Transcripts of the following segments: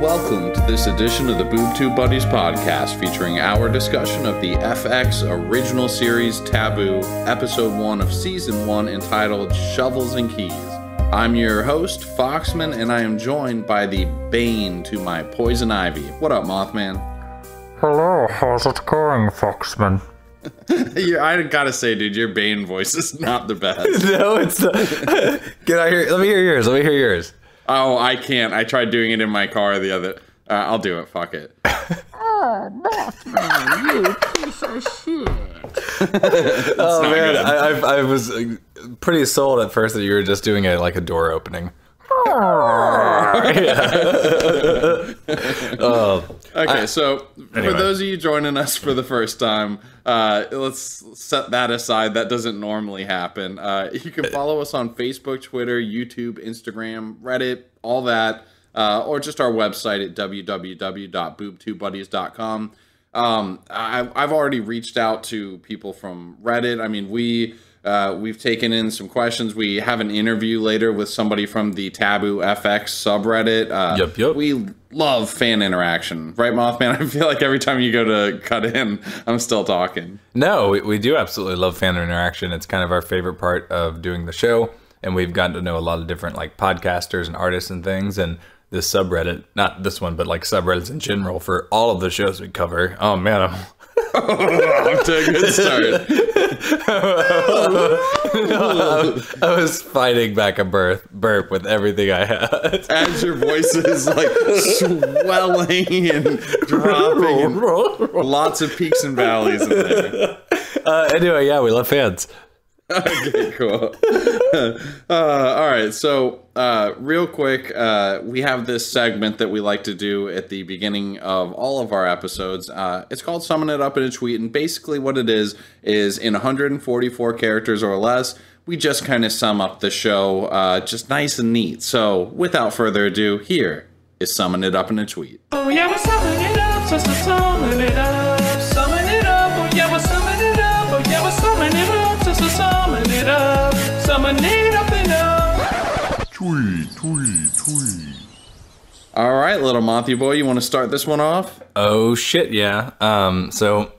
welcome to this edition of the Boob Tube Buddies podcast, featuring our discussion of the FX original series Taboo, episode 1 of season 1, entitled Shovels and Keys. I'm your host, Foxman, and I am joined by the bane to my poison ivy. What up, Mothman? Hello, how's it going, Foxman? I gotta say, dude, your bane voice is not the best. No, it's not. Get out here. Let me hear yours. Oh, I can't. I tried doing it in my car the other... I'll do it. Fuck it. Oh, Mothman, you piece of shit. Oh, man. I was pretty sold at first that you were just doing it like a door opening. Okay, so anyway. For those of you joining us for the first time, let's set that aside. That doesn't normally happen. You can follow us on Facebook, Twitter, YouTube, Instagram, Reddit, all that, or just our website at www.boobtubebuddies.com. I've already reached out to people from Reddit. I mean, we've taken in some questions. We have an interview later with somebody from the TabooFX subreddit. Yep. We love fan interaction. Right, Mothman? I feel like every time you go to cut in, I'm still talking. No, we do absolutely love fan interaction. It's kind of our favorite part of doing the show. And we've gotten to know a lot of different like podcasters and artists and things. And this subreddit, not this one, but like subreddits in general for all of the shows we cover. Oh, man, I'm to a good start. I was fighting back a burp with everything I had. As your voice is like swelling and dropping, and lots of peaks and valleys in there. Anyway, yeah, we love fans. Okay, cool. All right, so real quick, we have this segment that we like to do at the beginning of all of our episodes. It's called Summon It Up in a Tweet, and basically what it is in 144 characters or less, we just kind of sum up the show just nice and neat. So without further ado, here is Summon It Up in a Tweet. Oh yeah, we're summing it up, so summon it up. Summon it up, oh yeah, we're summing it up. Oh yeah, we're summing it up, so summon it up. Summon it up and up. Tweet. All right, little Mothy boy, you want to start this one off? Oh shit, yeah. So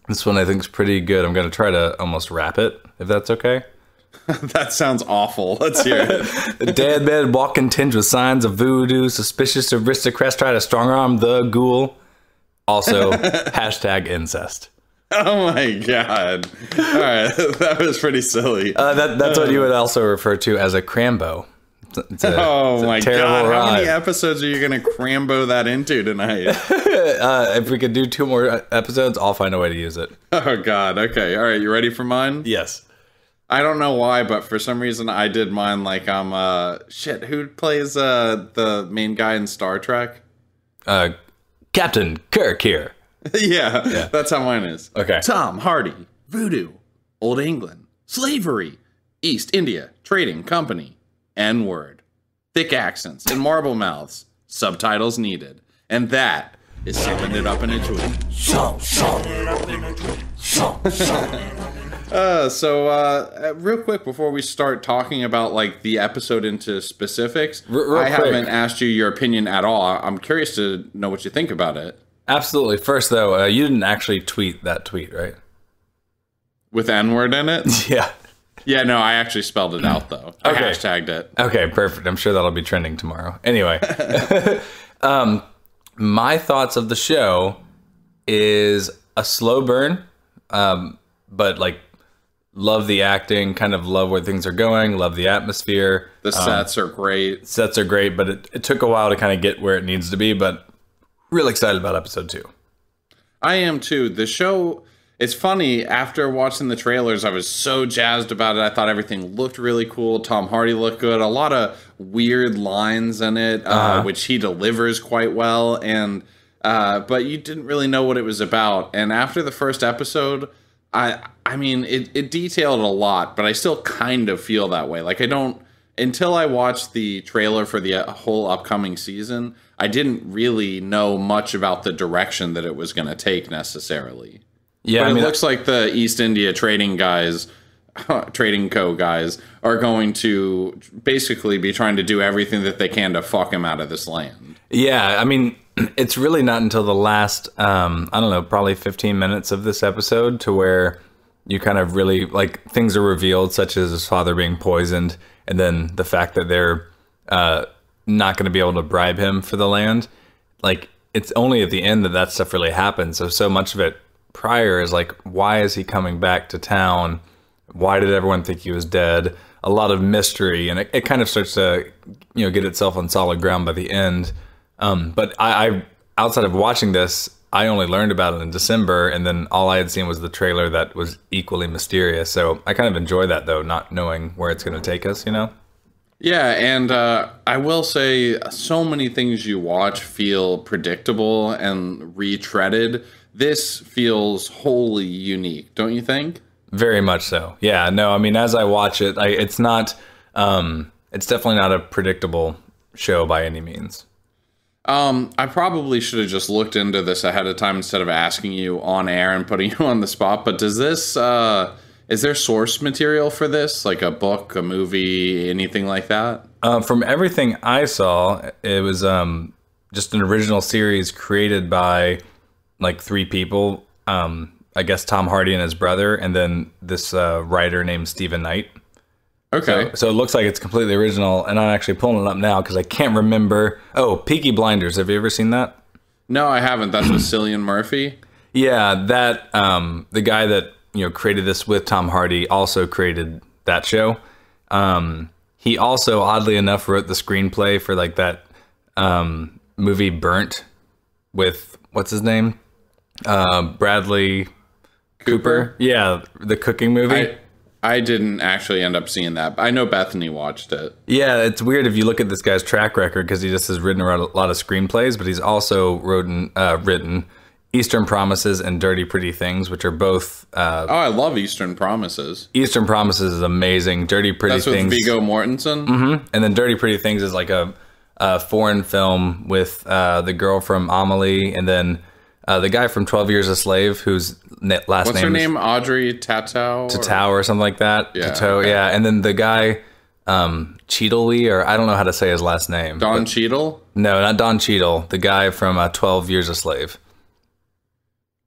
this one I think is pretty good. I'm gonna try to almost rap it, if that's okay. That sounds awful. Let's hear it. The dead man walking tinged with signs of voodoo. Suspicious aristocrats try to strong arm the ghoul. Also, hashtag incest. Oh my god. All right, that was pretty silly. That's what you would also refer to as a crambo. Oh my god, rhyme. How many episodes are you going to crambo that into tonight? If we could do 2 more episodes, I'll find a way to use it. Oh god, okay. All right, you ready for mine? Yes. I don't know why, but for some reason I did mine like I'm, shit, who plays the main guy in Star Trek? Captain Kirk here. Yeah, that's how mine is. Okay. Tom Hardy, Voodoo, Old England, Slavery, East India, Trading Company, N-word, thick accents and marble mouths, subtitles needed. And that is Summing It Up in a Tweet. Real quick before we start talking about like the episode into specifics, I haven't asked you your opinion at all. I'm curious to know what you think about it. Absolutely. First, though, you didn't actually tweet that tweet, right? With N-word in it? Yeah. Yeah, no, I actually spelled it out, though. I hashtagged it. Okay, perfect. I'm sure that'll be trending tomorrow. Anyway, my thoughts of the show is a slow burn, but like love the acting, kind of love where things are going, love the atmosphere. The sets are great. Sets are great, but it took a while to kind of get where it needs to be, but really excited about episode 2. I am too. The show, it's funny, after watching the trailers, I was so jazzed about it. I thought everything looked really cool. Tom Hardy looked good. A lot of weird lines in it, which he delivers quite well. And but you didn't really know what it was about. And after the first episode, I mean, it detailed a lot, but I still kind of feel that way. Like I don't, until I watched the trailer for the whole upcoming season, I didn't really know much about the direction that it was going to take necessarily. Yeah, but it looks like the East India trading guys, trading co guys, are going to basically be trying to do everything that they can to fuck him out of this land. Yeah, I mean, it's really not until the last, I don't know, probably 15 minutes of this episode to where you kind of really, like, things are revealed, such as his father being poisoned, and then the fact that they're not going to be able to bribe him for the land. Like, it's only at the end that that stuff really happens. So much of it prior is like, why is he coming back to town? Why did everyone think he was dead? A lot of mystery, and it kind of starts to, get itself on solid ground by the end. But I outside of watching this, I only learned about it in December, and then all I had seen was the trailer that was equally mysterious. So I kind of enjoy that, though, not knowing where it's going to take us, Yeah, and I will say so many things you watch feel predictable and retreaded. This feels wholly unique, don't you think? Very much so. Yeah, no, I mean, as I watch it, it's not, it's definitely not a predictable show by any means. I probably should have just looked into this ahead of time instead of asking you on air and putting you on the spot. But does this, is there source material for this? Like a book, a movie, anything like that? From everything I saw, it was just an original series created by like 3 people. I guess Tom Hardy and his brother, and then this writer named Stephen Knight. Okay. So it looks like it's completely original, and I'm actually pulling it up now because I can't remember. Oh, Peaky Blinders. Have you ever seen that? No, I haven't. That's with Cillian Murphy. Yeah, that the guy that created this with Tom Hardy also created that show. He also, oddly enough, wrote the screenplay for like that movie Burnt with what's his name, Bradley Cooper. Yeah, the cooking movie. I didn't actually end up seeing that. I know Bethany watched it. Yeah, it's weird if you look at this guy's track record because he just has written a lot of screenplays, but he's also written Eastern Promises and Dirty Pretty Things, which are both... I love Eastern Promises. Eastern Promises is amazing. Dirty Pretty Things... That's with Viggo Mortensen? Mm-hmm. And then Dirty Pretty Things is like a foreign film with the girl from Amelie, and then the guy from 12 Years a Slave, whose last What's name her name? Audrey Tautou? Tautou or something like that. Yeah. Tautou, okay. yeah. And then the guy, Cheadle, or I don't know how to say his last name. Don Cheadle? No, not Don Cheadle. The guy from 12 Years a Slave.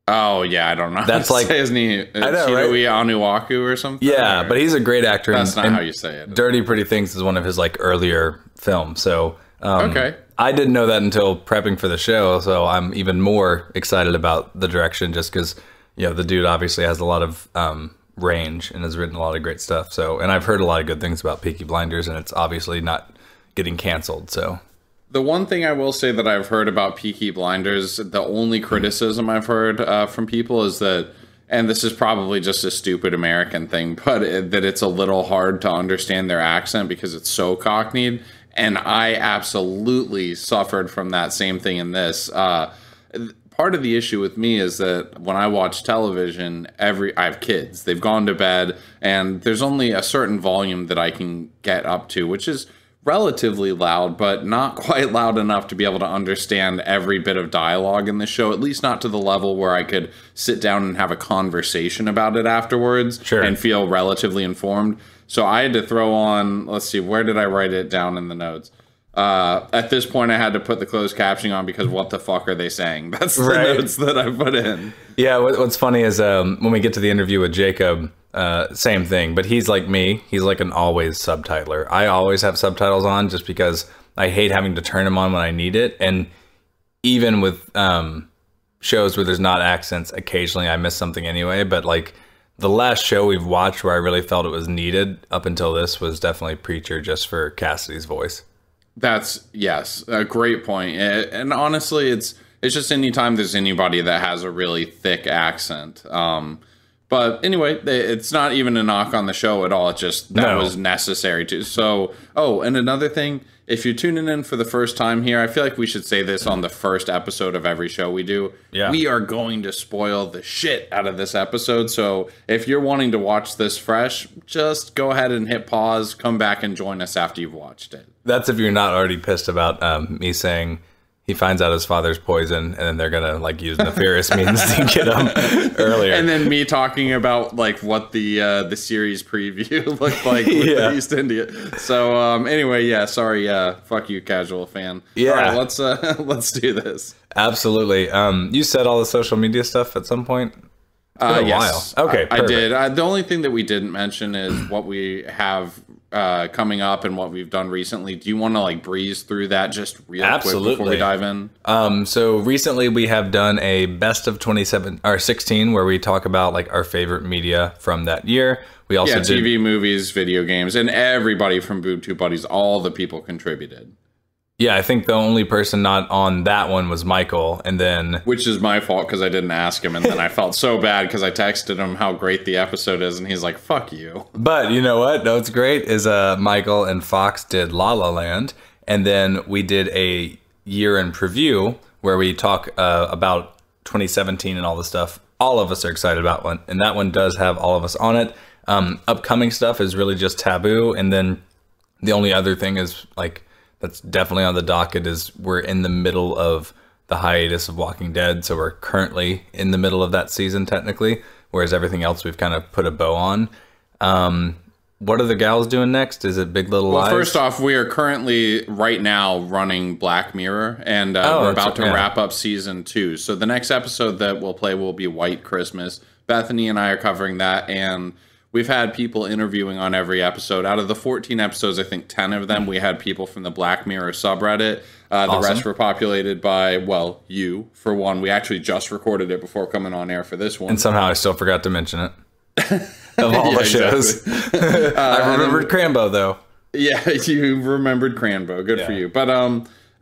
Oh, yeah, I don't know. That's like say his name. I know, Chidoe right? Anuaku or something? Yeah, or? But he's a great actor. That's not how you say it. Dirty Pretty Things is one of his like earlier films. So okay. I didn't know that until prepping for the show, so I'm even more excited about the direction just because, the dude obviously has a lot of range and has written a lot of great stuff. So, and I've heard a lot of good things about Peaky Blinders, and it's obviously not getting canceled. So, the one thing I will say that I've heard about Peaky Blinders, the only criticism I've heard from people is that, and this is probably just a stupid American thing, but that it's a little hard to understand their accent because it's so cockneyed. And I absolutely suffered from that same thing in this. Part of the issue with me is that when I watch television, I have kids. They've gone to bed, and there's only a certain volume that I can get up to, which is relatively loud, but not quite loud enough to be able to understand every bit of dialogue in the show, at least not to the level where I could sit down and have a conversation about it afterwards and feel relatively informed. So I had to throw on, let's see, where did I write it down in the notes? At this point, I had to put the closed captioning on because what the fuck are they saying? That's the notes that I put in. Yeah, what's funny is when we get to the interview with Jacob, same thing. But he's like me. He's like an always subtitler. I always have subtitles on just because I hate having to turn them on when I need it. And even with shows where there's not accents, occasionally I miss something anyway. But like the last show we've watched where I really felt it was needed up until this was definitely Preacher, just for Cassidy's voice. That's, yes, a great point. And honestly, it's just anytime there's anybody that has a really thick accent. But anyway, it's not even a knock on the show at all. It just, that was necessary to. So, and another thing, if you're tuning in for the first time here, I feel like we should say this on the first episode of every show we do. Yeah. We are going to spoil the shit out of this episode. So if you're wanting to watch this fresh, just go ahead and hit pause, come back and join us after you've watched it. That's if you're not already pissed about me saying he finds out his father's poison, and then they're gonna like use nefarious means to get him earlier. And then me talking about like what the series preview looked like with the East India. So anyway, yeah, sorry, fuck you, casual fan. Yeah, all right, let's do this. Absolutely. You said all the social media stuff at some point. It's been a yes, while. Okay, I did. The only thing that we didn't mention is what we have coming up and what we've done recently. Do you want to like breeze through that just real quick before we dive in? So recently we have done a best of 16 where we talk about like our favorite media from that year. We also did TV, movies, video games, and everybody from Boob Tube Buddies. All the people contributed. Yeah, I think the only person not on that one was Michael, and then... Which is my fault, because I didn't ask him, and then I felt so bad, because I texted him how great the episode is, and he's like, fuck you. But you know what? No, what's great is Michael and Fox did La La Land, and then we did a year in preview, where we talk about 2017 and all the stuff all of us are excited about one, and that one does have all of us on it. Upcoming stuff is really just Taboo, and then the only other thing is, like... that's definitely on the docket is we're in the middle of the hiatus of Walking Dead. So we're currently in the middle of that season technically, whereas everything else we've kind of put a bow on. What are the gals doing next? Is it Big Little Lies? Well, first off, we are currently right now running Black Mirror, and we're about to wrap up season 2. So the next episode that we'll play will be White Christmas. Bethany and I are covering that, and we've had people interviewing on every episode. Out of the 14 episodes, I think 10 of them, we had people from the Black Mirror subreddit. The rest were populated by, well, you, for one. We actually just recorded it before coming on air for this one. And somehow I still forgot to mention it. Of all the shows. Exactly. I remembered Cranbo, though. Yeah, you remembered Cranbo. Good for you. But,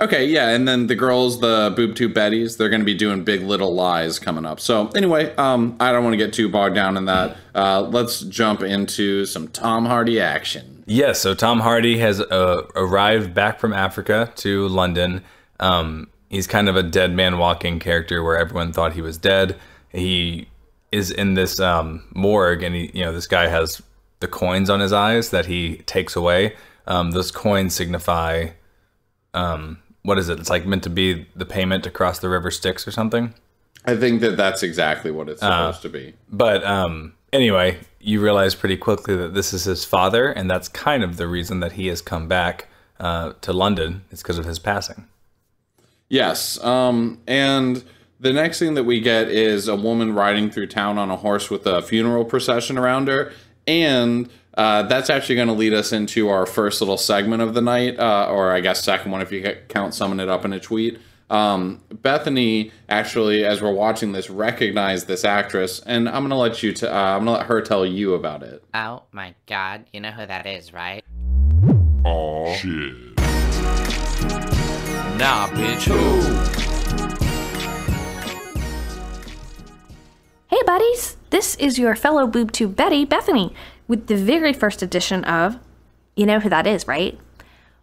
okay, yeah, and then the girls, the Boob Tube Buddies, they're going to be doing Big Little Lies coming up. So anyway, I don't want to get too bogged down in that. Let's jump into some Tom Hardy action. Yes, so Tom Hardy has arrived back from Africa to London. He's kind of a dead man walking character where everyone thought he was dead. He is in this morgue, and this guy has the coins on his eyes that he takes away. Those coins signify... what is it? It's like meant to be the payment to cross the river Styx or something. I think that's exactly what it's supposed to be. But anyway, you realize pretty quickly that this is his father, and that's kind of the reason that he has come back to London. It's because of his passing. Yes. And the next thing that we get is a woman riding through town on a horse with a funeral procession around her. And... that's actually going to lead us into our first little segment of the night, or I guess second one if you count summing it up in a tweet. Bethany actually, as we're watching this, recognized this actress, and I'm gonna let I'm gonna let her tell you about it. Oh my God, you know who that is, right? Oh shit. Nah, bitch, who? Hey buddies, this is your fellow Boob Tube Betty, Bethany, with the very first edition of You Know Who That Is, right?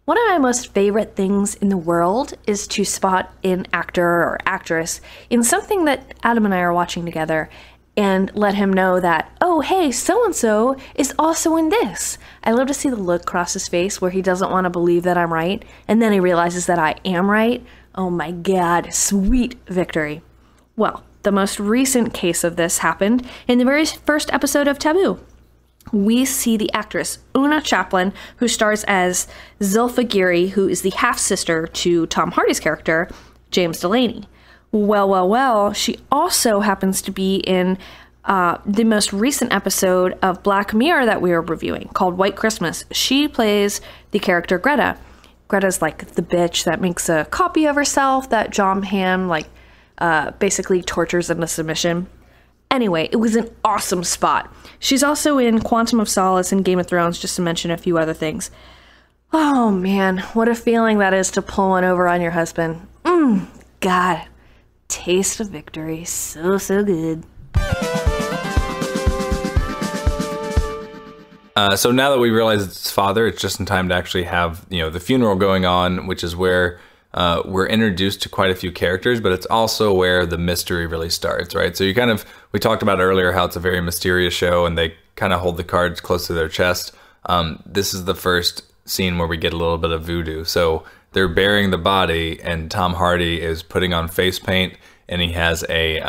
One of my most favorite things in the world is to spot an actor or actress in something that Adam and I are watching together and let him know that, oh, hey, so-and-so is also in this. I love to see the look cross his face where he doesn't want to believe that I'm right, and then he realizes that I am right. Oh my God, sweet victory. Well, the most recent case of this happened in the very first episode of Taboo. We see the actress Una Chaplin, who stars as Zilpha Geary, who is the half-sister to Tom Hardy's character, James Delaney. Well, she also happens to be in the most recent episode of Black Mirror that we are reviewing, called White Christmas. She plays the character Greta. Greta's like the bitch that makes a copy of herself that John Hamm basically tortures into submission. Anyway, it was an awesome spot. She's also in Quantum of Solace and Game of Thrones, just to mention a few other things. Oh man, what a feeling that is to pull one over on your husband. God, taste of victory, so good. So now that we realize it's his father, it's just in time to actually have the funeral going on, which is where we're introduced to quite a few characters, but it's also where the mystery really starts, right? So we talked about earlier how it's a very mysterious show and they kind of hold the cards close to their chest. This is the first scene where we get a little bit of voodoo. So they're burying the body, and Tom Hardy is putting on face paint, and he has a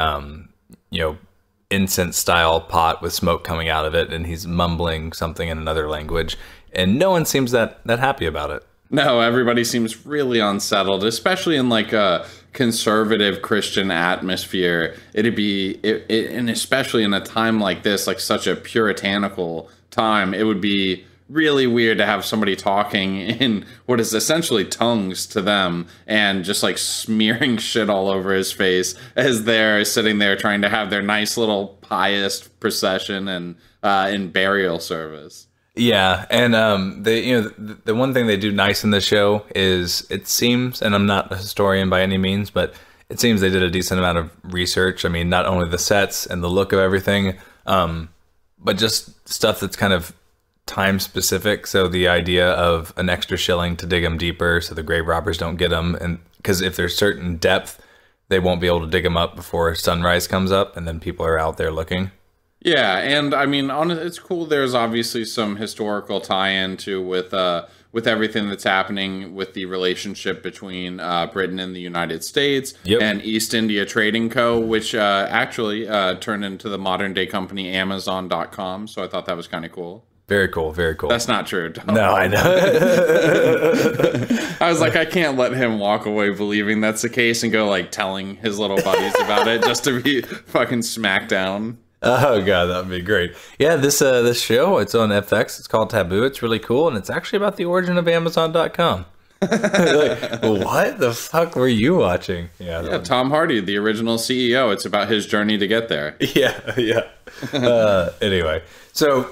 incense style pot with smoke coming out of it, and he's mumbling something in another language, and no one seems that happy about it. No, everybody seems really unsettled, especially in like a conservative Christian atmosphere. And especially in a time like this, like such a puritanical time, it would be really weird to have somebody talking in what is essentially tongues to them and just like smearing shit all over his face as they're sitting there trying to have their nice little pious procession and in burial service. Yeah, and the one thing they do nice in the show is, it seems, and I'm not a historian by any means, but it seems they did a decent amount of research. I mean, not only the sets and the look of everything, but just stuff that's kind of time specific. So the idea of an extra shilling to dig them deeper so the grave robbers don't get them, and because if there's certain depth, they won't be able to dig them up before sunrise comes up, and then people are out there looking. Yeah, and I mean, it's cool. There's obviously some historical tie-in to with everything that's happening with the relationship between Britain and the United States and East India Trading Co., which actually turned into the modern day company Amazon.com. So I thought that was kind of cool. Very cool, very cool. That's not true. Don't. No, I know. I was like, I can't let him walk away believing that's the case and go like telling his little buddies about it just to be fucking smacked down. Oh god, that would be great. Yeah, this show, it's on FX. It's called Taboo. It's really cool, and it's actually about the origin of Amazon.com. Like, what the fuck were you watching? Yeah, Tom Hardy, the original CEO. It's about his journey to get there. Yeah. Anyway, so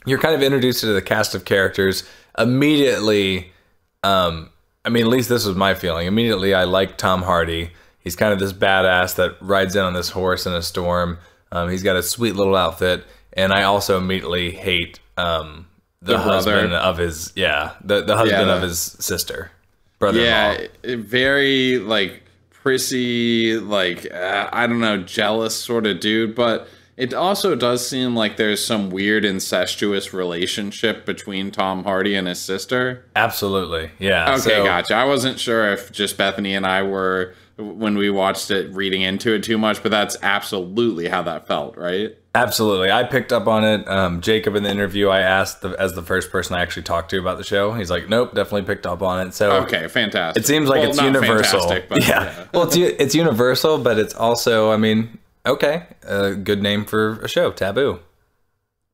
you're kind of introduced to the cast of characters immediately. I mean, at least this was my feeling. Immediately, I like Tom Hardy. He's kind of this badass that rides in on this horse in a storm. He's got a sweet little outfit, and I also immediately hate the husband of his the husband of his sister, brother-in-law. Yeah, very like prissy, like I don't know, jealous sort of dude. But it also does seem like there's some weird incestuous relationship between Tom Hardy and his sister. Absolutely, yeah. Okay, so, gotcha. I wasn't sure if just Bethany and I were, when we watched it, reading into it too much, but that's absolutely how that felt, right? Absolutely. I picked up on it. Jacob, in the interview, I asked as the first person I actually talked to about the show. He's like, nope, definitely picked up on it. So okay, fantastic. It seems like it's universal. But yeah. Well, it's universal, but it's also, I mean, okay, a good name for a show, Taboo.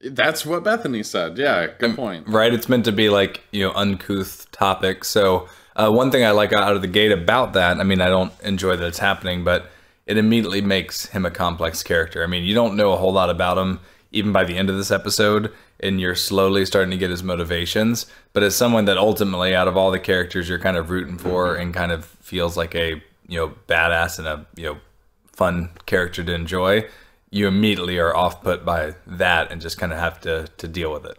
That's what Bethany said. Yeah, good point. Right? It's meant to be like, uncouth topics. So one thing I like out of the gate about that, I mean, I don't enjoy that it's happening, but it immediately makes him a complex character. I mean, you don't know a whole lot about him even by the end of this episode, and you're slowly starting to get his motivations. But as someone that ultimately, out of all the characters you're kind of rooting for and kind of feels like a, badass and a, fun character to enjoy, you immediately are off put by that and just kind of have to deal with it.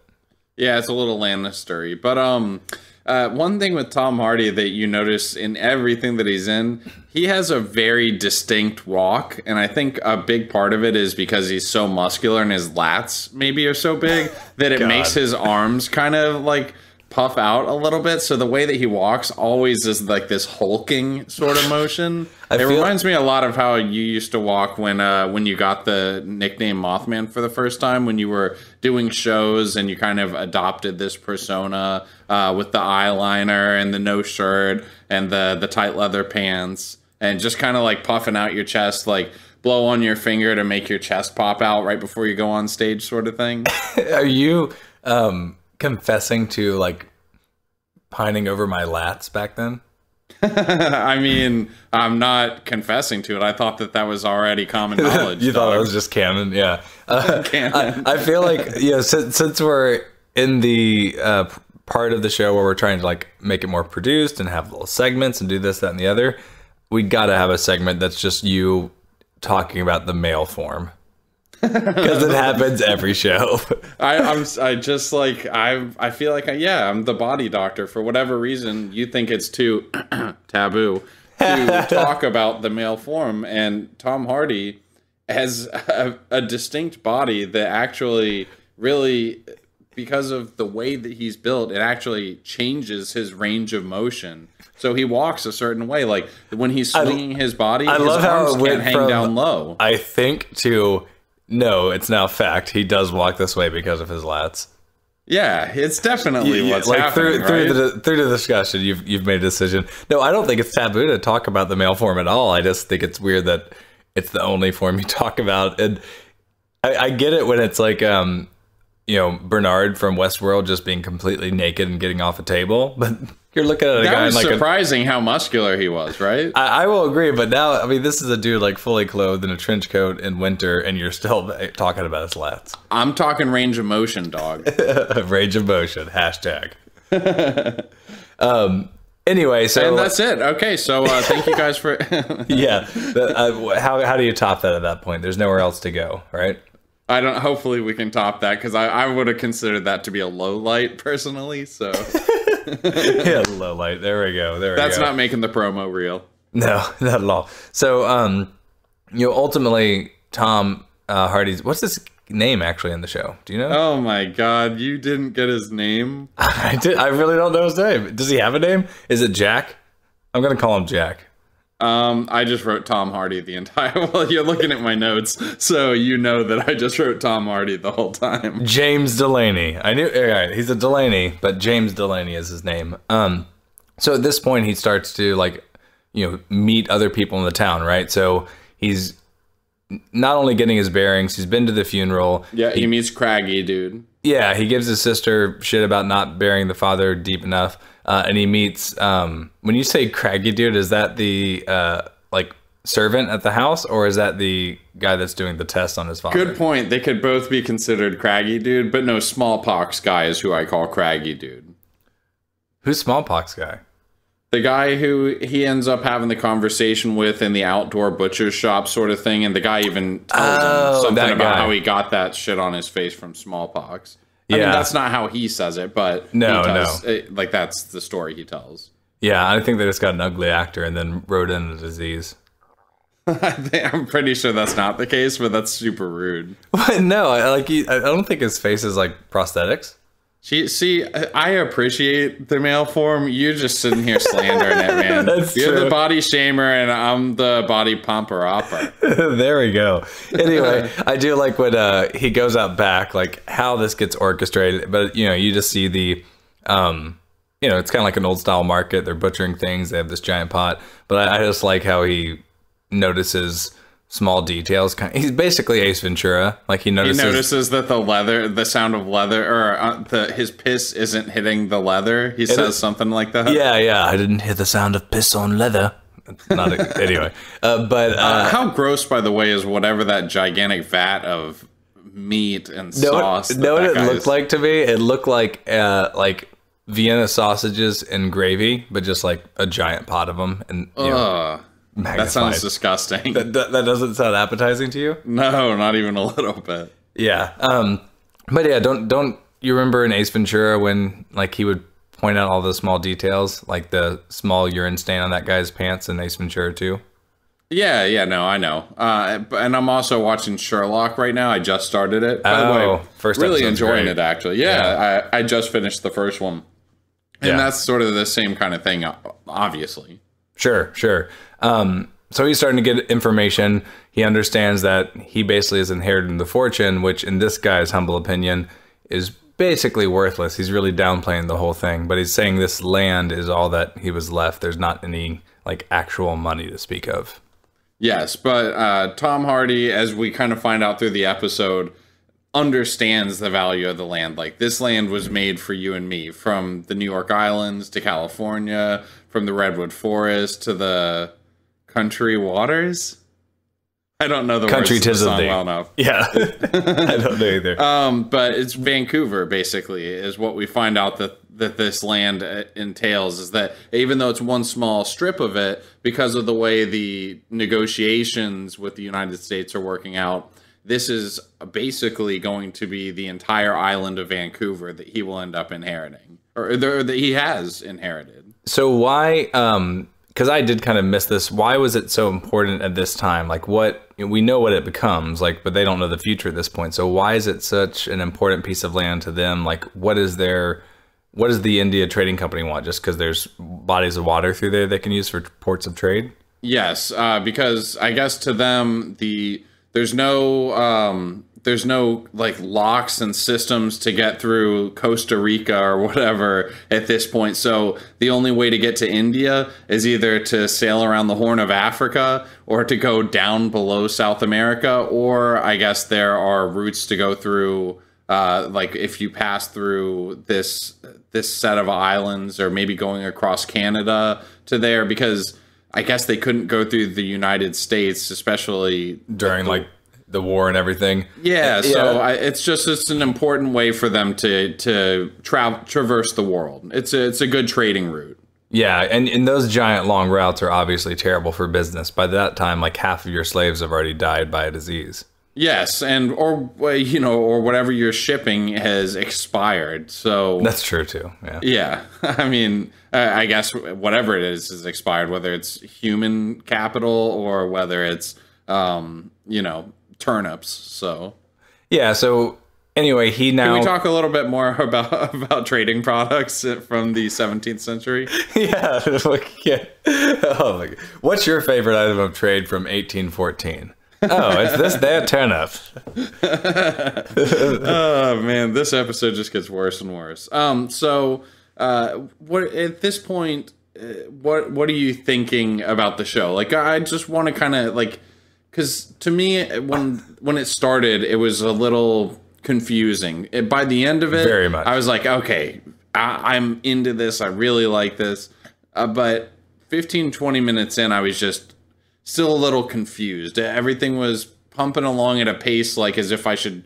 Yeah, it's a little Lannister-y. But one thing with Tom Hardy that you notice in everything that he's in, he has a very distinct walk, and I think a big part of it is because he's so muscular and his lats maybe are so big that it makes his arms kind of like puff out a little bit. So the way that he walks always is like this hulking sort of motion. It reminds me a lot of how you used to walk when you got the nickname Mothman for the first time, when you were doing shows and you kind of adopted this persona with the eyeliner and the no shirt and the tight leather pants and just kind of like puffing out your chest, like blow on your finger to make your chest pop out right before you go on stage sort of thing. Are you confessing to like pining over my lats back then? I mean, I'm not confessing to it. I thought that was already common knowledge. You thought it was just canon, yeah. Canon. I feel like, since we're in the part of the show where we're trying to like make it more produced and have little segments and do this, that, and the other, we got to have a segment that's just you talking about the male form. Because it happens every show. I feel like I'm the body doctor. For whatever reason, you think it's too taboo to talk about the male form, and Tom Hardy has a distinct body that actually really because of the way that he's built, it actually changes his range of motion. So he walks a certain way. Like when he's swinging his body, his arms can't hang down low. I think to no, it's now fact. He does walk this way because of his lats. Yeah, it's definitely what's like happening. Through the discussion, you've made a decision. No, I don't think it's taboo to talk about the male form at all. I just think it's weird that it's the only form you talk about. And I get it when it's like Bernard from Westworld just being completely naked and getting off a table, but you're looking at a guy was like surprising how muscular he was, right? I will agree, but now I mean this is a dude like fully clothed in a trench coat in winter, and you're still talking about his lats. I'm talking range of motion, dog. Range of motion. Hashtag. Anyway, so and that's it. Okay, so thank you guys for. Yeah. How do you top that at that point? There's nowhere else to go, right? I don't. Hopefully, we can top that because I would have considered that to be a low light personally. So. Yeah, low light. There we go. That's not making the promo real. No, not at all. So, ultimately, Tom Hardy's what's his name actually in the show? Do you know? Oh my God, you didn't get his name. I did. I really don't know his name. Does he have a name? Is it Jack? I'm gonna call him Jack. I just wrote Tom Hardy the entire. Well, you're looking at my notes, so you know that I just wrote Tom Hardy the whole time. James Delaney. I knew. All right, he's a Delaney, but James Delaney is his name. So at this point, he starts to meet other people in the town, right? So he's not only getting his bearings, he's been to the funeral. Yeah, he meets Craggy, dude. Yeah, he gives his sister shit about not burying the father deep enough. And he meets, when you say Craggy dude, is that the, servant at the house, or is that the guy that's doing the test on his father? Good point. They could both be considered Craggy dude, but no, Smallpox guy is who I call Craggy dude. Who's Smallpox guy? The guy who he ends up having the conversation with in the outdoor butcher shop sort of thing, and the guy even tells him something about how he got that shit on his face from smallpox. I mean, that's not how he says it, but that's the story he tells. Yeah, I think they just got an ugly actor and then wrote in the disease. I'm pretty sure that's not the case, but that's super rude. No, I don't think his face is like prosthetics. See, I appreciate the male form. You're just sitting here slandering it, man. You're the body shamer, and I'm the body pumper-upper. There we go. Anyway, I do like when he goes out back, like how this gets orchestrated. But, you just see the, it's kind of like an old-style market. They're butchering things. They have this giant pot. But I just like how he notices small details. He's basically Ace Ventura. Like he notices that the sound of leather, or his piss isn't hitting the leather. He says something like that. Yeah. I didn't hear the sound of piss on leather. Anyway. How gross, by the way, is whatever that gigantic vat of meat and sauce? Know what it looked like to me? It looked like Vienna sausages and gravy, but just like a giant pot of them. And magnified. That sounds disgusting. That doesn't sound appetizing to you? No, not even a little bit. Yeah. But yeah, don't you remember in Ace Ventura when he would point out all the small details, like the small urine stain on that guy's pants in Ace Ventura 2? Yeah, no, I know. And I'm also watching Sherlock right now. I just started it. By the way, first really enjoying it, actually. Yeah. I just finished the first one. And that's sort of the same kind of thing, obviously. Sure. So he's starting to get information. He understands that he basically is inheriting the fortune, which in this guy's humble opinion is basically worthless. He's really downplaying the whole thing, but he's saying this land is all that he was left. There's not any actual money to speak of. Yes, but Tom Hardy, as we kind of find out through the episode, understands the value of the land. Like, this land was made for you and me, from the New York Islands to California, from the Redwood Forest to the Country Waters. I don't know the Country words of the song thee. well enough. Yeah, I don't know either. But it's Vancouver, basically, is what we find out that this land entails, is that even though it's one small strip of it, because of the way the negotiations with the United States are working out, this is basically going to be the entire island of Vancouver that he will end up inheriting, or that he has inherited. So why because I did kind of miss this. Why was it so important at this time? Like, what we know what it becomes, like, but they don't know the future at this point. So why is it such an important piece of land to them? Like, what does the India Trading Company want? Just because there's bodies of water through there they can use for ports of trade? Yes, because I guess to them there's no like locks and systems to get through Costa Rica or whatever at this point. So the only way to get to India is either to sail around the Horn of Africa or to go down below South America, or I guess there are routes to go through. Like if you pass through this set of islands, or maybe going across Canada to there, because I guess they couldn't go through the United States, especially during like the war and everything. Yeah, so it's an important way for them to traverse the world. It's a good trading route. Yeah, and those giant long routes are obviously terrible for business. By that time, like half of your slaves have already died by a disease. Yes, or whatever you're shipping has expired. So that's true too. Yeah. Yeah, I mean, I guess whatever it is expired, whether it's human capital or whether it's turnips. So yeah. So anyway, can we talk a little bit more about trading products from the 17th century? Yeah. Oh my God. What's your favorite item of trade from 1814? Oh, it's this there turnip. Oh man, this episode just gets worse and worse. So what at this point, what are you thinking about the show? Like, I just want to kind of like, because to me, when it started, it was a little confusing. By the end of it, very much, I was like, okay, I'm into this. I really like this. But 15-20 minutes in, I was just still a little confused. Everything was pumping along at a pace like as if I should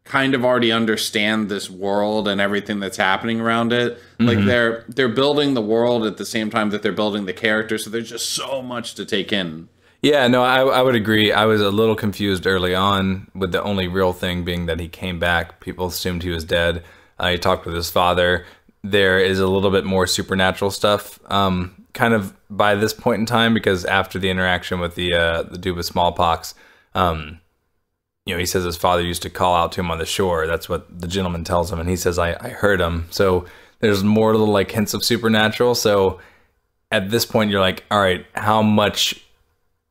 kind of already understand this world and everything that's happening around it. Mm-hmm. Like they're building the world at the same time that they're building the characters, so there's just so much to take in. Yeah, no, I would agree. I was a little confused early on, with the only real thing being that he came back. People assumed he was dead. He talked with his father. There is a little bit more supernatural stuff kind of by this point in time, because after the interaction with the dude with smallpox, he says his father used to call out to him on the shore. That's what the gentleman tells him, and he says, I heard him. So there's more little like hints of supernatural. So at this point, you're like, all right, how much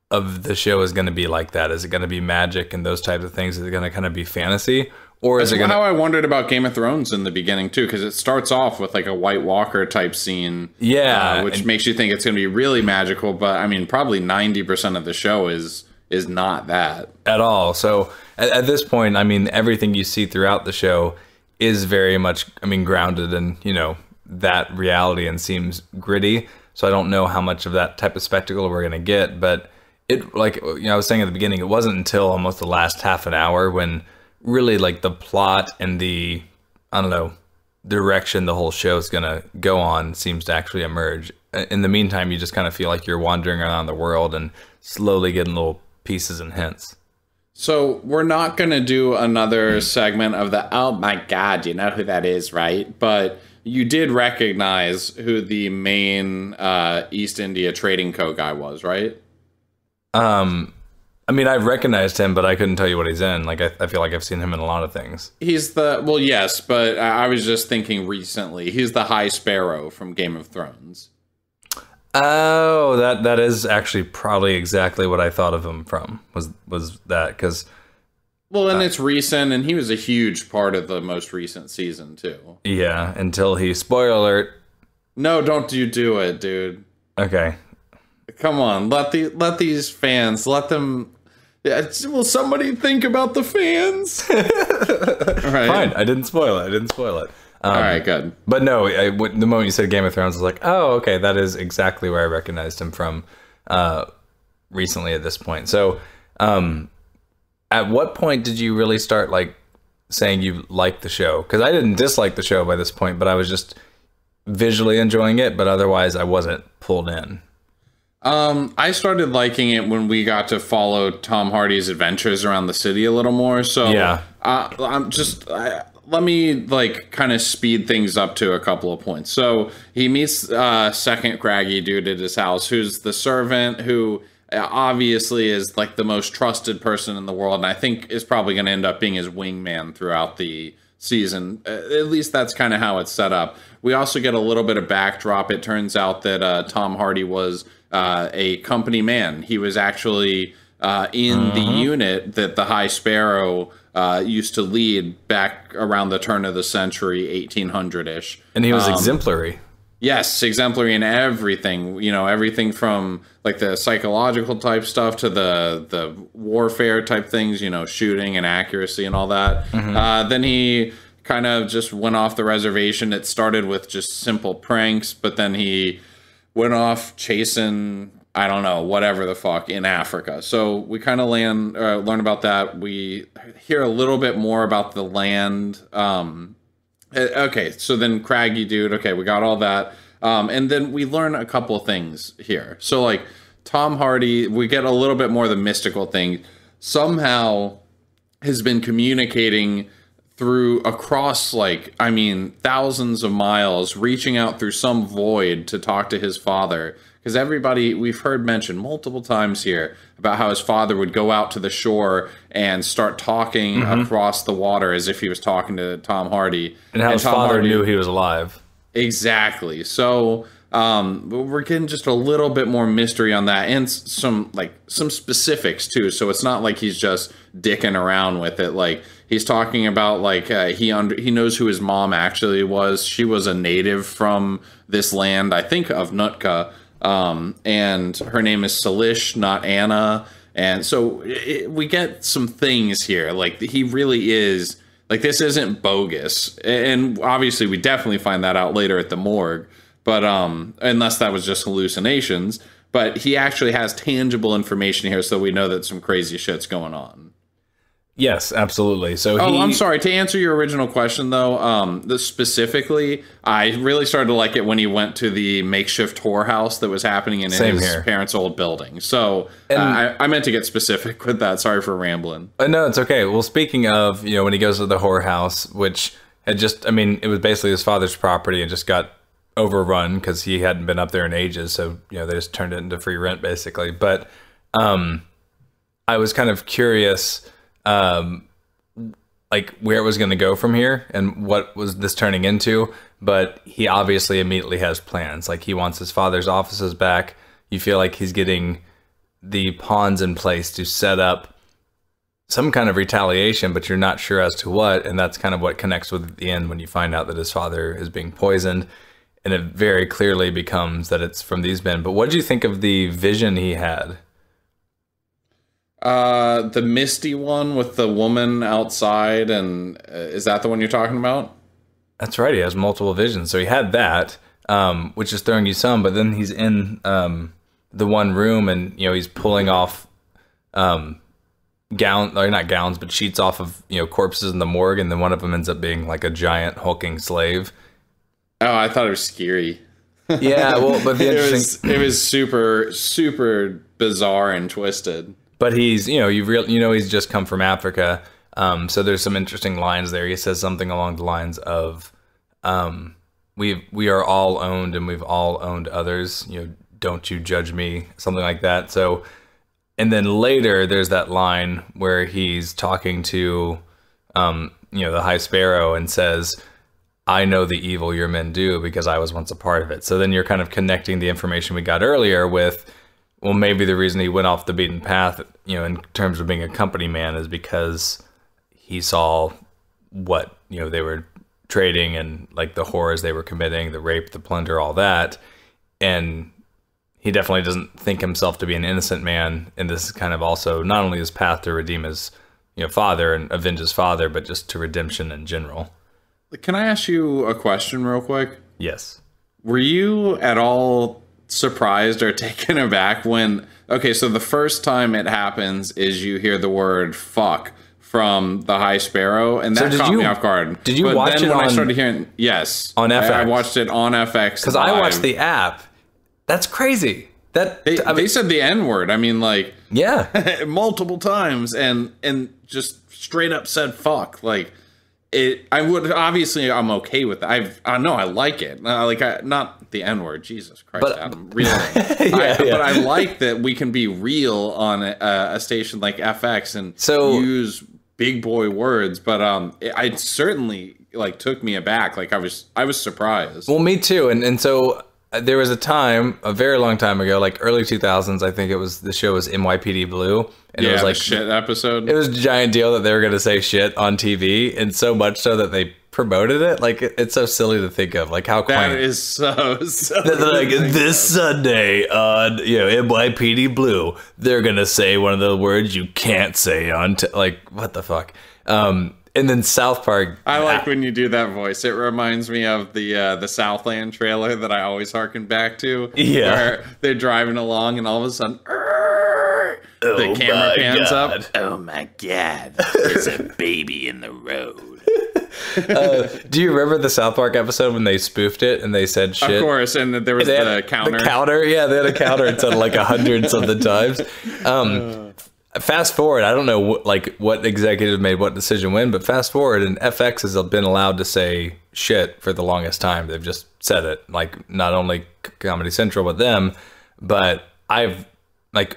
of the show is going to be like that? Is it going to be magic and those types of things? Is it going to kind of be fantasy? Or is That's it how I wondered about Game of Thrones in the beginning too, because it starts off with like a White Walker type scene, which makes you think it's going to be really magical. But I mean, probably 90% of the show is not that at all. So at this point, I mean, everything you see throughout the show is very much, grounded in that reality and seems gritty. So I don't know how much of that type of spectacle we're going to get, but it, like I was saying at the beginning, it wasn't until almost the last half an hour when really like the plot and the, direction the whole show is going to go on seems to actually emerge. In the meantime, you just kind of feel like you're wandering around the world and slowly getting little pieces and hints. So we're not going to do another segment of the, oh my God, you know who that is, right? But you did recognize who the main East India Trading Co. guy was, right? I've recognized him, but I couldn't tell you what he's in. Like, I feel like I've seen him in a lot of things. He's yes, but I was just thinking recently. He's the High Sparrow from Game of Thrones. Oh, that is actually probably exactly what I thought of him from, was that, because... Well, and it's recent, and he was a huge part of the most recent season, too. Yeah, until he... Spoiler alert. No, don't you do it, dude. Okay. Come on, let these fans, let them... Yeah, will somebody think about the fans? All right. Fine, I didn't spoil it. All right, good. But no, the moment you said Game of Thrones, I was like, oh, okay, that is exactly where I recognized him from recently at this point. So at what point did you really start like saying you liked the show? Because I didn't dislike the show by this point, but I was just visually enjoying it, but otherwise I wasn't pulled in. I started liking it when we got to follow Tom Hardy's adventures around the city a little more. So yeah, let me like kind of speed things up to a couple of points. So he meets second craggy dude at his house, who's the servant, who obviously is like the most trusted person in the world, and I think is probably going to end up being his wingman throughout the season. At least that's kind of how it's set up. We also get a little bit of backdrop. It turns out that Tom Hardy was a company man. He was actually in the unit that the High Sparrow used to lead back around the turn of the century, 1800-ish. And he was exemplary. Yes, exemplary in everything. You know, everything from like the psychological type stuff to the warfare type things, you know, shooting and accuracy and all that. Then he kind of just went off the reservation. It started with just simple pranks, but then he went off chasing, I don't know, whatever the fuck, in Africa. So we kind of learn about that. We hear a little bit more about the land. Okay, so then craggy dude. Okay, we got all that. And then we learn a couple of things here. So like Tom Hardy, we get a little bit more of the mystical thing. Somehow has been communicating across like, I mean, thousands of miles, reaching out through some void to talk to his father. Because everybody, we've heard mentioned multiple times here about how his father would go out to the shore and start talking across the water as if he was talking to Tom Hardy. And how his father knew he was alive. Exactly. So we're getting just a little bit more mystery on that, and some specifics too. So it's not like he's just dicking around with it. Like he's talking about like he knows who his mom actually was. She was a native from this land, I think, of Nootka. And her name is Salish, not Anna. And so we get some things here. Like he really is, like, this isn't bogus. And obviously we definitely find that out later at the morgue, but, unless that was just hallucinations, but he actually has tangible information here. So we know that some crazy shit's going on. Yes, absolutely. So I'm sorry, to answer your original question though, specifically, I really started to like it when he went to the makeshift whorehouse that was happening in his parents' old building. So I meant to get specific with that. Sorry for rambling. No, it's okay. Well, speaking of, you know, when he goes to the whorehouse, which had just, I mean, it was basically his father's property and just got overrun because he hadn't been up there in ages. So, you know, they just turned it into free rent basically. But I was kind of curious, like where it was going to go from here and what was this turning into, but he obviously immediately has plans. Like he wants his father's offices back. You feel like he's getting the pawns in place to set up some kind of retaliation, but you're not sure as to what, and that's kind of what connects with at the end when you find out that his father is being poisoned, and it very clearly becomes that it's from these men. But what did you think of the vision he had? The misty one with the woman outside, and is that the one you're talking about? That's right. He has multiple visions. So he had that, which is throwing you some, but then he's in the one room and, you know, he's pulling off not gowns, but sheets off of, you know, corpses in the morgue, and then one of them ends up being like a giant hulking slave. Oh, I thought it was scary. Yeah, well, but it was super, super bizarre and twisted. But he's, you know, he's just come from Africa. So there's some interesting lines there. He says something along the lines of, we are all owned and we've all owned others. You know, don't you judge me, something like that. So, and then later there's that line where he's talking to, you know, the High Sparrow and says, I know the evil your men do because I was once a part of it. So then you're kind of connecting the information we got earlier with, well, maybe the reason he went off the beaten path, you know, in terms of being a company man is because he saw what, you know, they were trading and like the horrors they were committing, the rape, the plunder, all that. And he definitely doesn't think himself to be an innocent man. And this is kind of also not only his path to redeem his, you know, father and avenge his father, but just to redemption in general. Can I ask you a question real quick? Yes. Were you at all surprised or taken aback when, okay, so the first time it happens is you hear the word fuck from the High Sparrow, and that caught me off guard. Did you watch it when on, I started hearing, yes, on FX? I watched it on FX because I watched the app. That's crazy. That they said the N-word. I mean, like, yeah, multiple times, and just straight up said fuck. Like, I'm okay with it. I like it. Not the N-word, Jesus Christ, But- Adam, really. Yeah. But I like that we can be real on a station like FX and use big boy words. But it certainly took me aback. I was surprised. Well, me too. And so there was a time, a very long time ago, early 2000s, I think the show was NYPD Blue. And it was the shit episode. It was a giant deal that they were going to say shit on TV, and so much so that they promoted it. It's so silly to think of. How quaint. That is so this Sunday on NYPD Blue, they're going to say one of the words you can't say on what the fuck. And then South Park. I like when you do that voice. It reminds me of the Southland trailer that I always harken back to. Yeah. Where they're driving along and all of a sudden, the camera pans up. Oh my god, there's a baby in the road. Do you remember the South Park episode when they spoofed it and they said shit? Of course, and there was the counter. The counter, yeah, they had a counter. It said 100 something times. Fast forward, I don't know what executive made what decision when, but fast forward, and FX has been allowed to say shit for the longest time. They've just said it, not only Comedy Central but them, but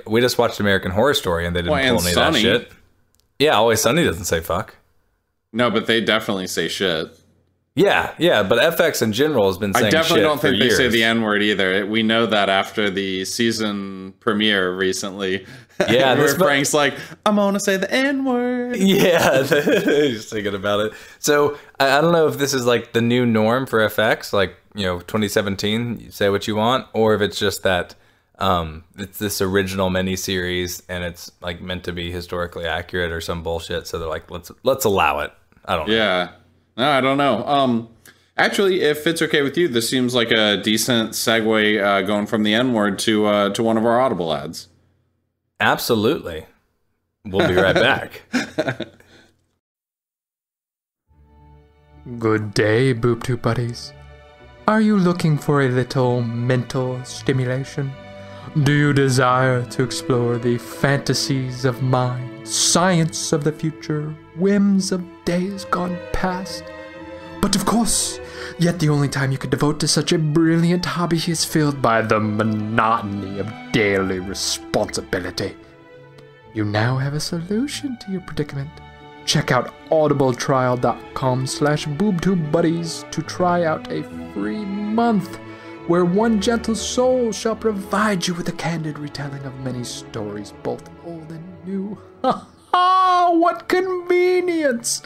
we just watched American Horror Story and they didn't pull any of that shit. Yeah, Always Sunny doesn't say fuck. No, but they definitely say shit. Yeah, but FX in general has been saying shit. I definitely don't think they say the N-word either. We know that after the season premiere recently. Yeah, where Frank's I'm gonna say the N-word. Yeah, just thinking about it. So I don't know if this is the new norm for FX, 2017, you say what you want, or if it's just that it's this original miniseries and it's meant to be historically accurate or some bullshit. So they're let's allow it. I don't know. Yeah. No, I don't know. Actually, if it's okay with you, this seems like a decent segue going from the N-word to one of our Audible ads. Absolutely. We'll be right back. Good day, Boob Tube Buddies. Are you looking for a little mental stimulation? Do you desire to explore the fantasies of mind, science of the future, whims of days gone past? But of course, yet the only time you could devote to such a brilliant hobby is filled by the monotony of daily responsibility. You now have a solution to your predicament. Check out audibletrial.com/boobtubebuddies to try out a free month, where one gentle soul shall provide you with a candid retelling of many stories, both old and new. Ha ha! What convenience!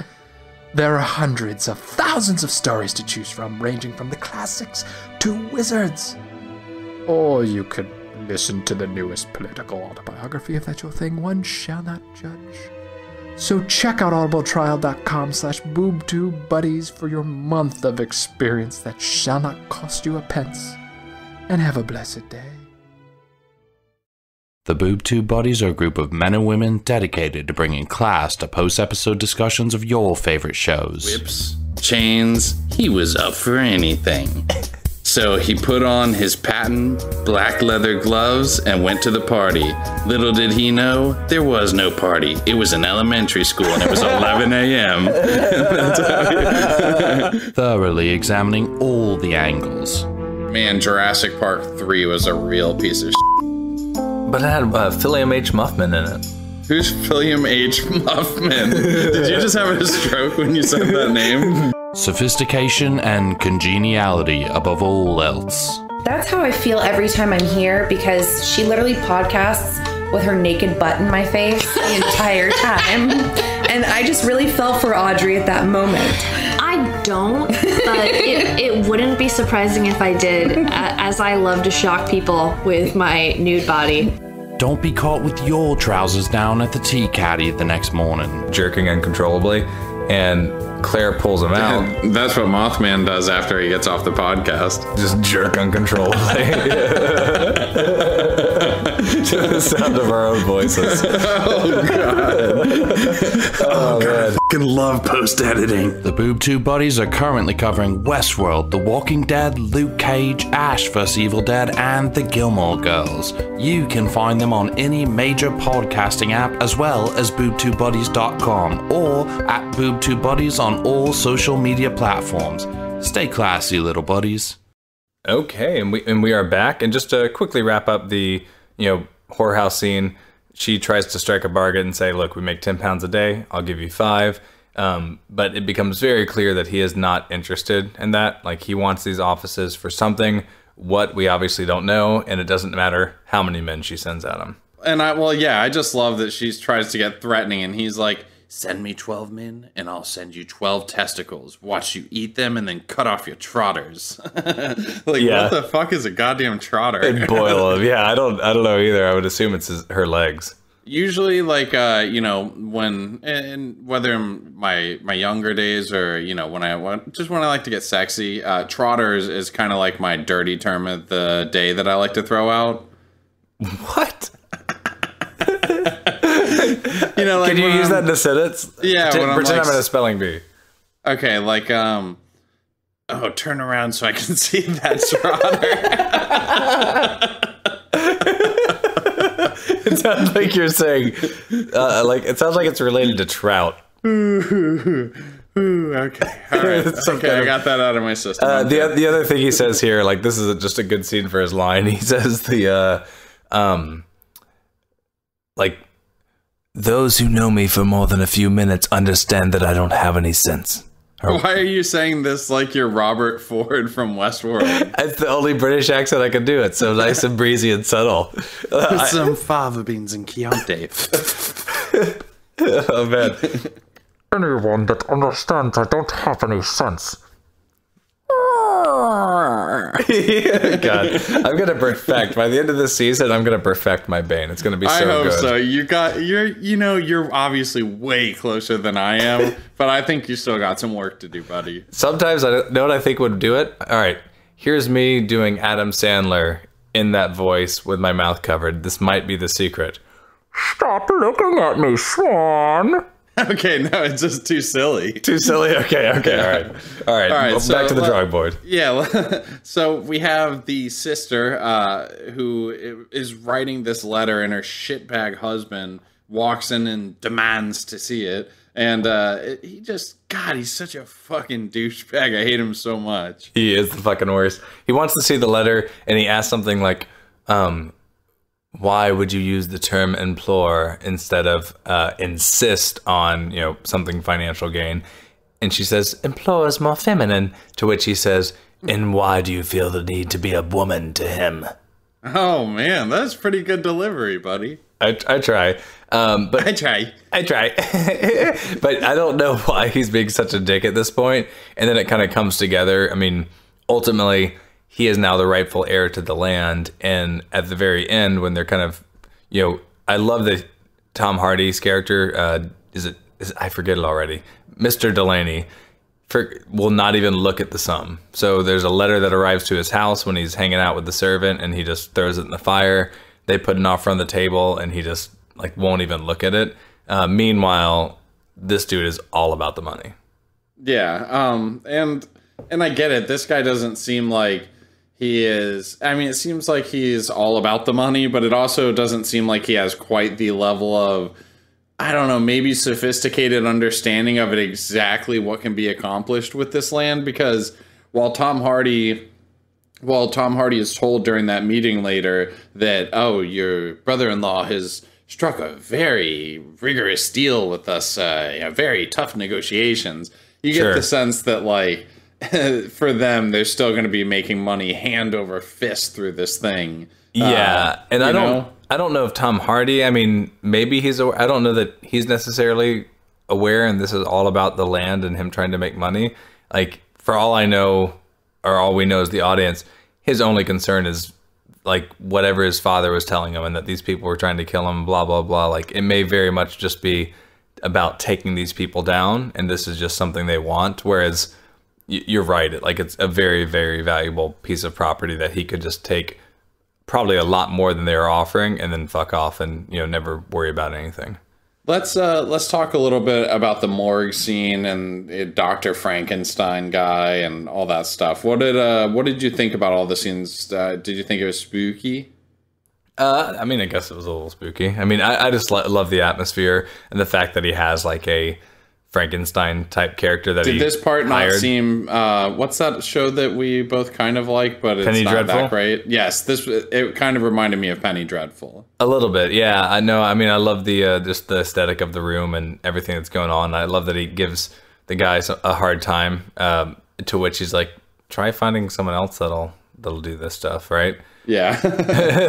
There are hundreds of thousands of stories to choose from, ranging from the classics to wizards. Or you could listen to the newest political autobiography if that's your thing. One shall not judge. So check out audibletrial.com/boobtubebuddies for your month of experience that shall not cost you a pence. And have a blessed day. The Boob Tube Buddies are a group of men and women dedicated to bringing class to post-episode discussions of your favorite shows. Whips, chains, he was up for anything. So he put on his patent black leather gloves and went to the party. Little did he know, there was no party. It was an elementary school and it was 11 a.m. Thoroughly examining all the angles. Man, Jurassic Park 3 was a real piece of shit. But it had Philliam H. Muffman in it. Who's Philliam H. Muffman? Did you just have a stroke when you said that name? Sophistication and congeniality above all else. That's how I feel every time I'm here, because she literally podcasts with her naked butt in my face the entire time. And I just really fell for Audrey at that moment. I don't, but it wouldn't be surprising if I did, as I love to shock people with my nude body. Don't be caught with your trousers down at the tea caddy the next morning. Jerking uncontrollably, and Claire pulls him out. That's what Mothman does after he gets off the podcast. Just jerk uncontrollably. to the sound of our own voices. Oh god. Oh man. I fucking love post-editing. The Boob Tube Buddies are currently covering Westworld, The Walking Dead, Luke Cage, Ash vs. Evil Dead, and The Gilmore Girls. You can find them on any major podcasting app as well as boobtubebuddies.com or at Boob Tube Buddies on all social media platforms. Stay classy, little buddies. Okay, and we are back. And just to quickly wrap up the whorehouse scene, she tries to strike a bargain and say, "Look, we make £10 a day. I'll give you 5." But it becomes very clear that he is not interested in that. Like, he wants these offices for something, what we obviously don't know, and it doesn't matter how many men she sends at him. And I just love that she tries to get threatening, and he's like, "Send me 12 men, and I'll send you 12 testicles. Watch you eat them, and then cut off your trotters." What the fuck is a goddamn trotter? And boil them. Yeah, I don't know either. I would assume it's her legs. Usually, like, when, and whether in my younger days or, when I like to get sexy, trotters is kind of like my dirty term of the day that I like to throw out. What? Like, can you use that in a sentence? Yeah. Pretend I'm in a spelling bee. Okay, like, turn around so I can see that trotter. It sounds like you're saying, it sounds like it's related to trout. Ooh, okay. All right. Okay, I got that out of my system. The other thing he says here, like, this is just a good scene for his line. He says those who know me for more than a few minutes understand that I don't have any sense. Why are you saying this like you're Robert Ford from Westworld? It's the only British accent I can do. It's so nice and breezy and subtle. Some fava beans and Chianti. Oh, man. Anyone that understands I don't have any sense. God, I'm gonna perfect by the end of this season. I'm gonna perfect my Bane. It's gonna be so good. I hope so. You're obviously way closer than I am, but I think you still got some work to do, buddy. Sometimes I know what I think would do it. All right, here's me doing Adam Sandler in that voice with my mouth covered. This might be the secret. Stop looking at me, Swan. Okay, no, it's just too silly. Too silly? Okay, all right. Well, so, back to the drawing board. Yeah, so we have the sister who is writing this letter, and her shitbag husband walks in and demands to see it. And he's such a fucking douchebag. I hate him so much. He is the fucking worst. He wants to see the letter, and he asks something like, why would you use the term implore instead of insist on, something financial gain? And she says, implore is more feminine. To which he says, and why do you feel the need to be a woman to him? Oh, man, that's pretty good delivery, buddy. I try. But I try. But I don't know why he's being such a dick at this point. And then it kind of comes together. I mean, ultimately, he is now the rightful heir to the land. And at the very end, when they're kind of, I love that Tom Hardy's character, I forget it already, Mr. Delaney, will not even look at the sum. So there's a letter that arrives to his house when he's hanging out with the servant, and he just throws it in the fire. They put an offer on the table, and he just won't even look at it. Meanwhile, this dude is all about the money. Yeah, and I get it. This guy doesn't seem like he is. I mean, it seems like he's all about the money, but it also doesn't seem like he has quite the level of, I don't know, maybe sophisticated understanding of it exactly what can be accomplished with this land. Because while Tom Hardy is told during that meeting later that, oh, your brother-in-law has struck a very rigorous deal with us, very tough negotiations, you get the sense that, for them, they're still going to be making money hand over fist through this thing. Yeah, and I don't know if Tom Hardy, I mean, maybe he's aware. I don't know that he's necessarily aware, and this is all about the land and him trying to make money. For all I know, or all we know as the audience, his only concern is whatever his father was telling him, and that these people were trying to kill him, blah, blah, blah. It may very much just be about taking these people down, and this is just something they want. Whereas you're right. It's a very, very valuable piece of property that he could just take probably a lot more than they were offering, and then fuck off and, you know, never worry about anything. Let's talk a little bit about the morgue scene and Dr. Frankenstein guy and all that stuff. What did you think about all the scenes? Did you think it was spooky? I mean, I guess it was a little spooky. I mean, I just love the atmosphere and the fact that he has like a Frankenstein type character that Did this part hired. not seem what's that show that we both kind of like, but it's Penny not Dreadful? that great? Yes, it kind of reminded me of Penny Dreadful. A little bit, yeah. I know. I mean, I love the just the aesthetic of the room and everything that's going on. I love that he gives the guys a hard time, to which he's like, try finding someone else that'll do this stuff, right? Yeah.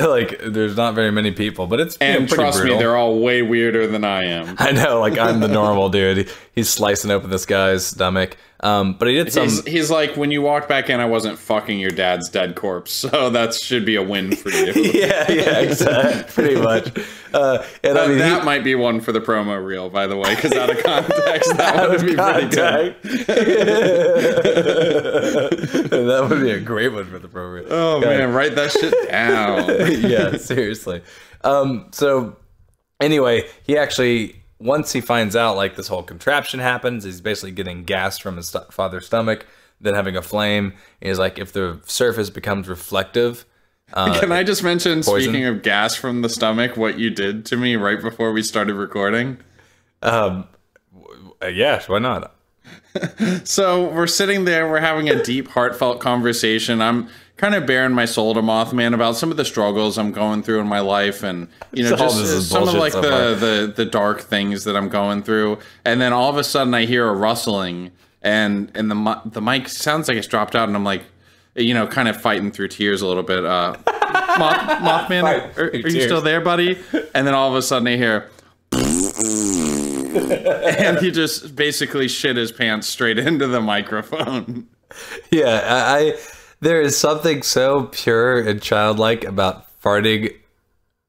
Like, there's not very many people, but it's and pretty trust brutal. me, they're all way weirder than I am. I know, like, I'm the normal dude. He's slicing open this guy's stomach. But he did some... He's like, when you walked back in, I wasn't fucking your dad's dead corpse, so that should be a win for you. yeah, exactly. Pretty much. And I mean, that might be one for the promo reel, by the way, because out of context, that would be pretty good. That would be a great one for the promo reel. Oh, man, write that shit down. Yeah, seriously. So, anyway, he actually... Once he finds out, like, this whole contraption happens, he's basically getting gas from his father's stomach, then having a flame. He's like, if the surface becomes reflective... Can I just mention, poison? speaking of gas from the stomach, what you did to me right before we started recording? Yes, why not? So we're sitting there, we're having a deep, heartfelt conversation. I'm kind of bearing my soul to Mothman about some of the struggles I'm going through in my life, and you know, just some of like the dark things that I'm going through. And then all of a sudden, I hear a rustling, and the mic sounds like it's dropped out, and I'm like, you know, kind of fighting through tears a little bit. Mothman, are you still there, buddy? And then all of a sudden, I hear. And he just basically shit his pants straight into the microphone. Yeah, there is something so pure and childlike about farting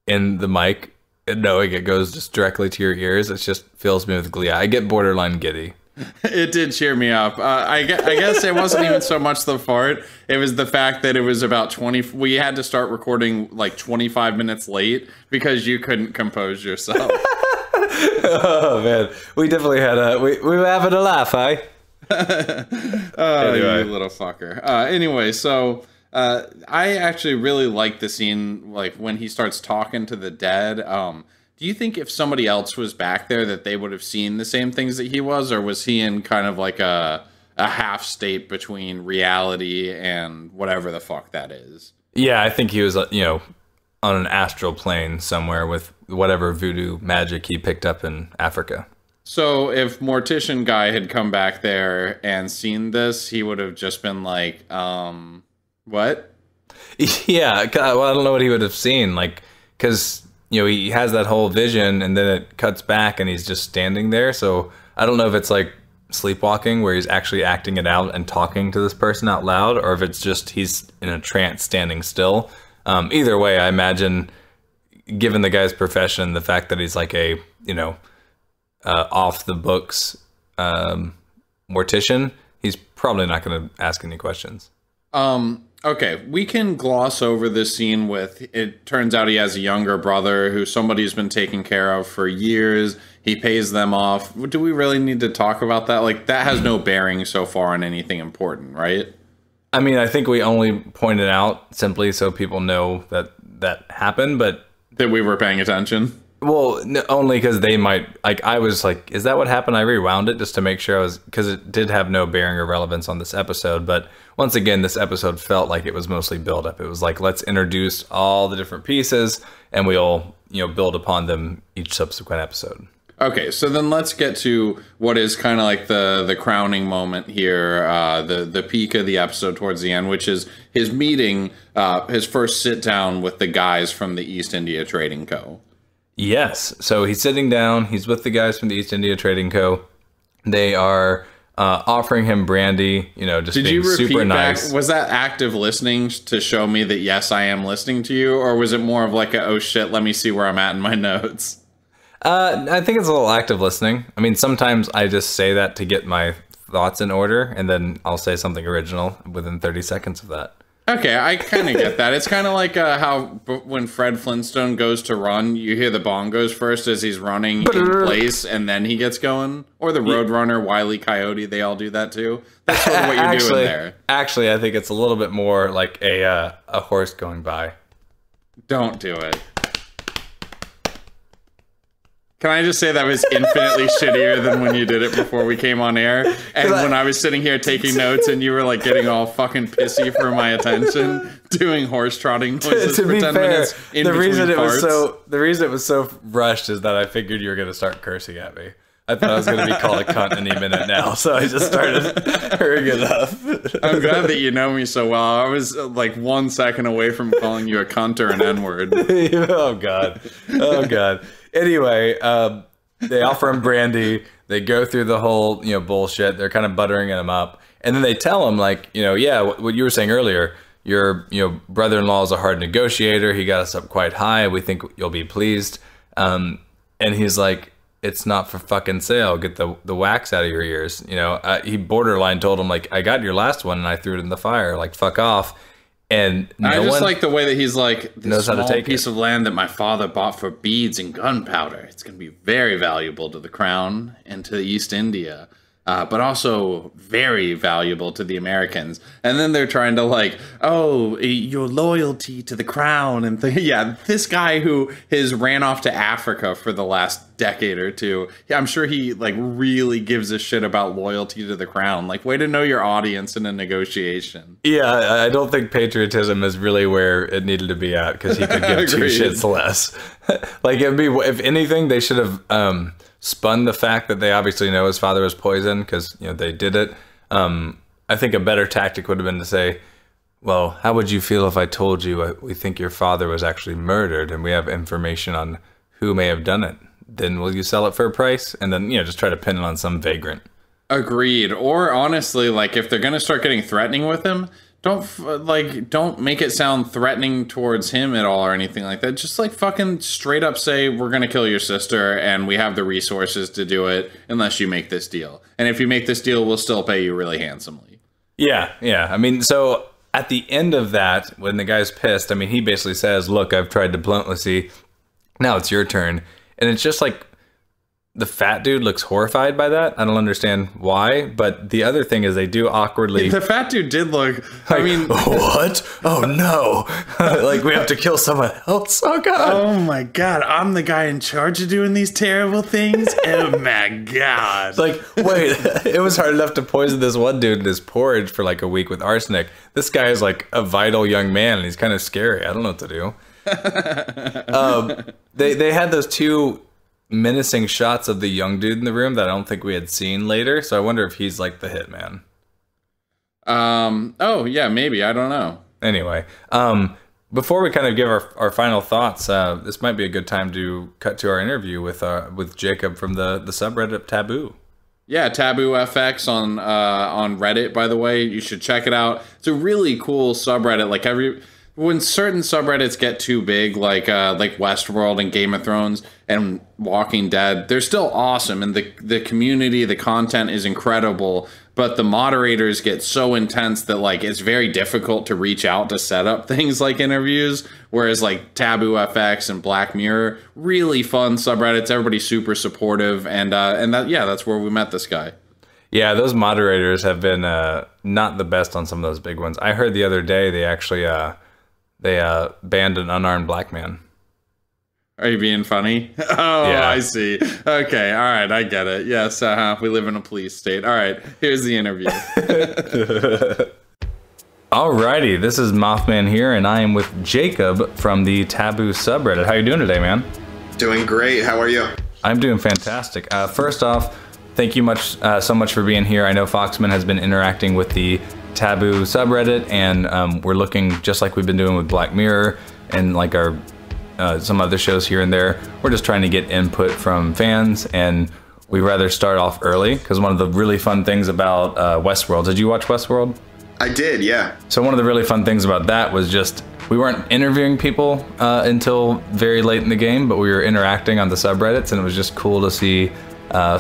in the mic and knowing it goes just directly to your ears. It just fills me with glee. I get borderline giddy. It did cheer me up. I guess it wasn't even so much the fart. It was the fact that it was about 20. We had to start recording like 25 minutes late because you couldn't compose yourself. Oh man, we definitely had we were having a laugh, eh? Anyway. You little fucker. Anyway, so I actually really like the scene, like when he starts talking to the dead. Do you think if somebody else was back there that they would have seen the same things that he was, or was he in kind of like a half state between reality and whatever the fuck that is? Yeah, I think he was, you know, on an astral plane somewhere with whatever voodoo magic he picked up in Africa. So if Mortician guy had come back there and seen this, he would have just been like, what? Yeah, well, I don't know what he would have seen, like, because, you know, he has that whole vision and then it cuts back and he's just standing there. So I don't know if it's like sleepwalking where he's actually acting it out and talking to this person out loud, or if it's just he's in a trance standing still. Either way, I imagine, given the guy's profession, the fact that he's like a, you know, off the books mortician, he's probably not going to ask any questions. Okay, we can gloss over this scene with, it turns out he has a younger brother who somebody's been taking care of for years. He pays them off. Do we really need to talk about that? Like, that has no bearing so far on anything important, right? I mean, I think we only pointed out simply so people know that that happened, but... That we were paying attention? Well, only because they might... Like, I was like, is that what happened? I rewound it just to make sure I was... Because it did have no bearing or relevance on this episode, but once again, this episode felt like it was mostly build-up. It was like, let's introduce all the different pieces, and we'll, you know, build upon them each subsequent episode. Okay, so then let's get to what is kind of like the crowning moment here, the peak of the episode towards the end, which is his meeting, his first sit down with the guys from the East India Trading Co. Yes, so he's sitting down, he's with the guys from the East India Trading Co. They are offering him brandy, you know, just being super nice. Was that active listening to show me that, yes, I am listening to you, or was it more of like a, oh shit, let me see where I'm at in my notes? I think it's a little active listening. I mean, sometimes I just say that to get my thoughts in order, and then I'll say something original within 30 seconds of that. Okay, I kind of get that. It's kind of like how when Fred Flintstone goes to run, you hear the bongos first as he's running in place, and then he gets going. Or the Roadrunner, Wile E. Coyote, they all do that too. That's sort of what you're doing there. Actually, I think it's a little bit more like a horse going by. Don't do it. Can I just say that was infinitely shittier than when you did it before we came on air? And when I was sitting here taking notes and you were like getting all fucking pissy for my attention, doing horse trotting noises to for be 10 fair, minutes in the between reason parts. the reason it was so rushed is that I figured you were going to start cursing at me. I thought I was going to be called a cunt any minute now, so I just started hurrying it up. I'm glad that you know me so well. I was like 1 second away from calling you a cunt or an N-word. Oh, God. Oh, God. Anyway, they offer him brandy. They go through the whole, bullshit. They're kind of buttering him up. And then they tell him, like, yeah, what you were saying earlier, your, brother-in-law is a hard negotiator. He got us up quite high. We think you'll be pleased. And he's like, it's not for fucking sale. Get the wax out of your ears. He borderline told him, like, I got your last one and I threw it in the fire. Like, fuck off. And I just like the way that he's like, this knows how to take piece of land that my father bought for beads and gunpowder. It's going to be very valuable to the crown and to East India, but also very valuable to the Americans. And then they're trying to like, oh, your loyalty to the crown. And yeah, this guy who has ran off to Africa for the last decade or two. Yeah, I'm sure he like really gives a shit about loyalty to the crown. Like, way to know your audience in a negotiation. Yeah, I don't think patriotism is really where it needed to be at, because he could give two shits less. Like, it'd be, if anything, they should have spun the fact that they obviously know his father was poisoned, because they did it. I think a better tactic would have been to say, well, how would you feel if I told you we think your father was actually murdered and we have information on who may have done it? Then will you sell it for a price? And then, just try to pin it on some vagrant. Agreed. Or honestly, like, if they're going to start getting threatening with him, don't make it sound threatening towards him at all or anything like that. Just like fucking straight up say, we're going to kill your sister and we have the resources to do it unless you make this deal. And if you make this deal, we'll still pay you really handsomely. Yeah. I mean, so at the end of that, when the guy's pissed, I mean, he basically says, look, I've tried diplomacy. Now it's your turn. And it's just like, the fat dude looks horrified by that. I don't understand why, but the other thing is they do awkwardly... The fat dude did look... I mean... What? Oh, no. Like, we have to kill someone else? Oh, God. Oh, my God. I'm the guy in charge of doing these terrible things? Oh, my God. Like, wait, it was hard enough to poison this one dude in his porridge for like a week with arsenic. This guy is like a vital young man, and he's kind of scary. I don't know what to do. They had those two menacing shots of the young dude in the room that I don't think we had seen later, so I wonder if he's like the hitman. Oh yeah, maybe, I don't know. Anyway, before we kind of give our final thoughts, this might be a good time to cut to our interview with Jacob from the subreddit Taboo. Yeah, TabooFX on Reddit, by the way. You should check it out. It's a really cool subreddit. Like, when certain subreddits get too big, like Westworld and Game of Thrones and Walking Dead, they're still awesome, and the community, the content is incredible, but the moderators get so intense that like it's very difficult to reach out to set up things like interviews. Whereas like TabooFX and Black Mirror, really fun subreddits, everybody's super supportive, and that's where we met this guy. Yeah, those moderators have been not the best on some of those big ones. I heard the other day they actually they banned an unarmed black man. Are you being funny? Oh, yeah. I see. Okay, all right, I get it. Yes, we live in a police state. All right, here's the interview. Alrighty, this is Mothman here, and I am with Jacob from the Taboo subreddit. How you doing today, man? Doing great. How are you? I'm doing fantastic. First off, thank you so much for being here. I know Foxman has been interacting with the Taboo subreddit, and we're looking just like we've been doing with Black Mirror and like our some other shows here and there. We're just trying to get input from fans, and we'd rather start off early because one of the really fun things about Westworld. Did you watch Westworld? I did, yeah. So one of the really fun things about that was just we weren't interviewing people until very late in the game, but we were interacting on the subreddits, and it was just cool to see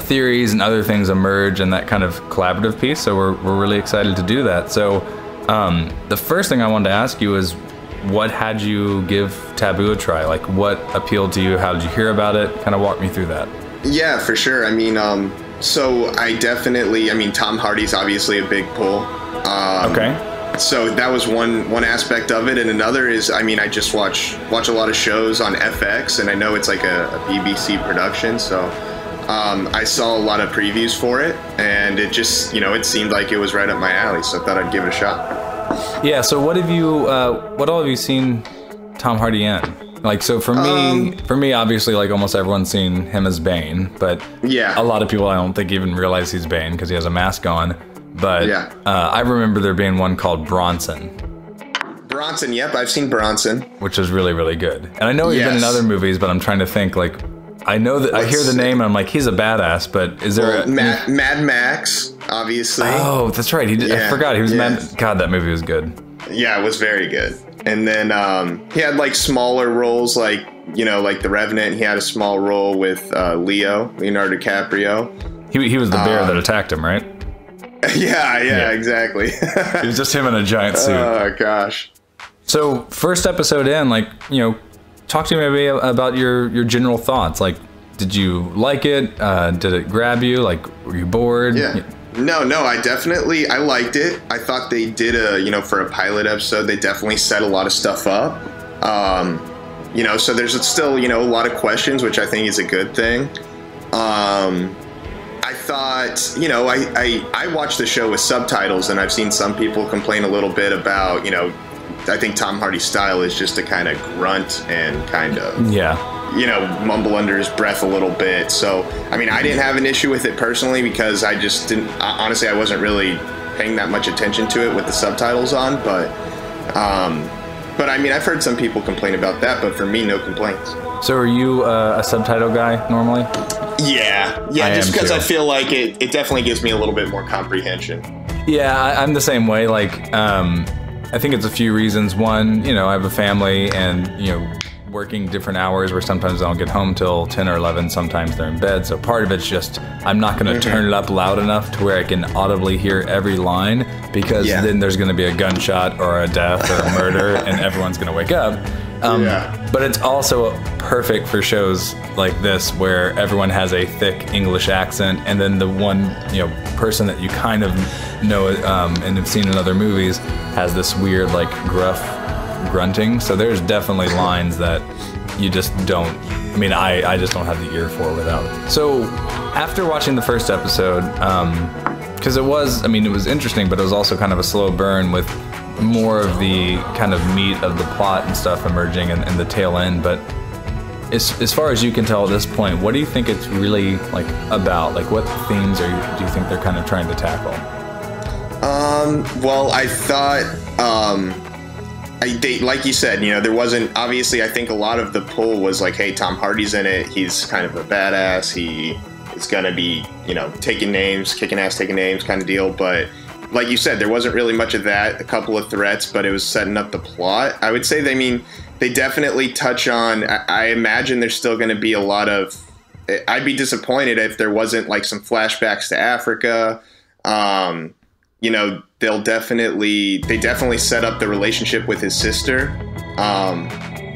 theories and other things emerge and that kind of collaborative piece. So we're really excited to do that. So The first thing I wanted to ask you is, what had you give Taboo a try? Like, what appealed to you? How did you hear about it? Kind of walk me through that. Yeah, for sure. I mean, so I definitely, I mean, Tom Hardy's obviously a big pull. Okay. So that was one aspect of it, and another is, I mean, I just watch a lot of shows on FX, and I know it's like a BBC production, so I saw a lot of previews for it, and it just, you know, it seemed like it was right up my alley, so I thought I'd give it a shot. Yeah. So what all have you seen Tom Hardy in? Like, so for me, obviously, like almost everyone's seen him as Bane, but yeah, a lot of people I don't think even realize he's Bane because he has a mask on. But yeah. I remember there being one called Bronson. Bronson, yep, I've seen Bronson, which is really, really good. And I know he's been in other movies, but I'm trying to think, like, I know that I hear the name and I'm like, he's a badass, but is there Mad Max, obviously. Oh, that's right. He did. I forgot he was Mad. God, that movie was good. Yeah, it was very good. And then he had like smaller roles, like, you know, like The Revenant. He had a small role with Leonardo DiCaprio. He was the bear that attacked him, right? Yeah, exactly. It was just him in a giant suit. Oh gosh. So first episode in, like, you know, talk to me maybe about your general thoughts. Like, did you like it? Did it grab you? Like, were you bored? Yeah. No, I liked it. I thought they did for a pilot episode, they definitely set a lot of stuff up. You know, so there's still, you know, a lot of questions, which I think is a good thing. I thought, you know, I watched the show with subtitles, and I've seen some people complain a little bit about, you know, I think Tom Hardy's style is just to kind of grunt and kind of, you know, mumble under his breath a little bit. So, I mean, I didn't have an issue with it personally because I just didn't, honestly, I wasn't really paying that much attention to it with the subtitles on, but I mean, I've heard some people complain about that, but for me, no complaints. So are you a subtitle guy normally? Yeah, just because I feel like it definitely gives me a little bit more comprehension. Yeah, I'm the same way. Like, I think it's a few reasons. One, you know, I have a family and, you know, working different hours where sometimes I don't get home till 10 or 11, sometimes they're in bed. So part of it's just, I'm not going to turn it up loud enough to where I can audibly hear every line, because then there's going to be a gunshot or a death or a murder and everyone's going to wake up. But it's also perfect for shows like this where everyone has a thick English accent, and then the one, you know, person that you kind of know and have seen in other movies has this weird, like, gruff grunting. So there's definitely lines that you just don't, I mean, I just don't have the ear for without it. So after watching the first episode, because it was interesting, but it was also kind of a slow burn with more of the kind of meat of the plot and stuff emerging in the tail end. But as far as you can tell at this point, what do you think it's really, like, about? Like, what themes do you think they're kind of trying to tackle? Well, I thought, like you said, you know, there wasn't, obviously, I think a lot of the pull was like, hey, Tom Hardy's in it, he's kind of a badass, he is gonna be, you know, taking names, kicking ass, taking names kind of deal. But like you said, there wasn't really much of that, a couple of threats, but it was setting up the plot. I would say, they definitely touch on, I imagine there's still going to be a lot of, I'd be disappointed if there wasn't like some flashbacks to Africa. You know, they definitely set up the relationship with his sister,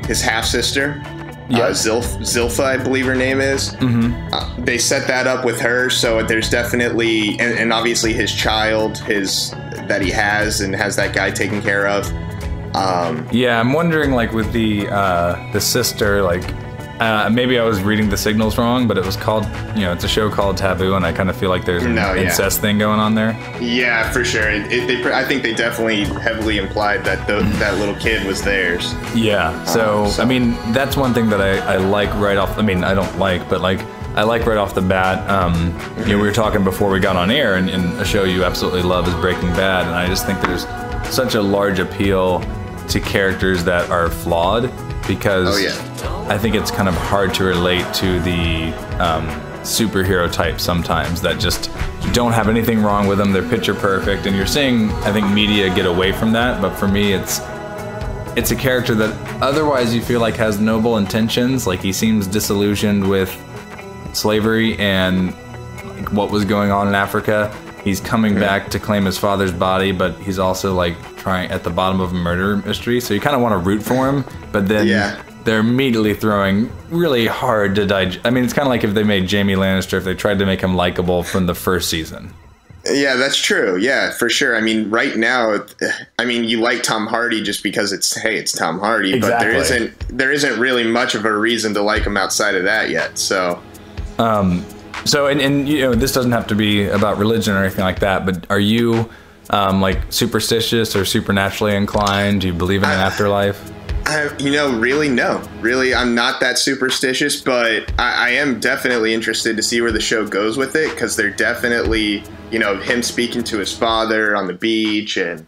his half-sister. Zilpha, I believe her name is. They set that up with her, so there's definitely, and obviously his child, that he has that guy taken care of. Yeah, I'm wondering, like, with the sister, like, maybe I was reading the signals wrong, but it was called, you know, it's a show called Taboo, and I kind of feel like there's an incest thing going on there. Yeah, for sure. I think they definitely heavily implied that that little kid was theirs. Yeah, so, I mean, that's one thing that I like right off, I mean, I don't like, but, like, I like right off the bat. You know, we were talking before we got on air, and a show you absolutely love is Breaking Bad, and I just think there's such a large appeal to characters that are flawed, because I think it's kind of hard to relate to the superhero type sometimes that just don't have anything wrong with them. They're picture perfect, and you're seeing, I think, media get away from that. But for me, it's a character that otherwise you feel like has noble intentions. Like, he seems disillusioned with slavery and, like, what was going on in Africa, he's coming back to claim his father's body, but he's also like trying at the bottom of a murder mystery. So you kind of want to root for him, but then they're immediately throwing really hard to digest. I mean, it's kind of like if they made Jaime Lannister, if they tried to make him likable from the first season. Yeah, that's true. Yeah, for sure. I mean, right now, I mean, you like Tom Hardy just because it's Tom Hardy, exactly. But there isn't really much of a reason to like him outside of that yet. So, and you know, this doesn't have to be about religion or anything like that, but are you like superstitious or supernaturally inclined? Do you believe in an afterlife? Really, no. Really, I'm not that superstitious, but I am definitely interested to see where the show goes with it, because they're definitely, him speaking to his father on the beach, and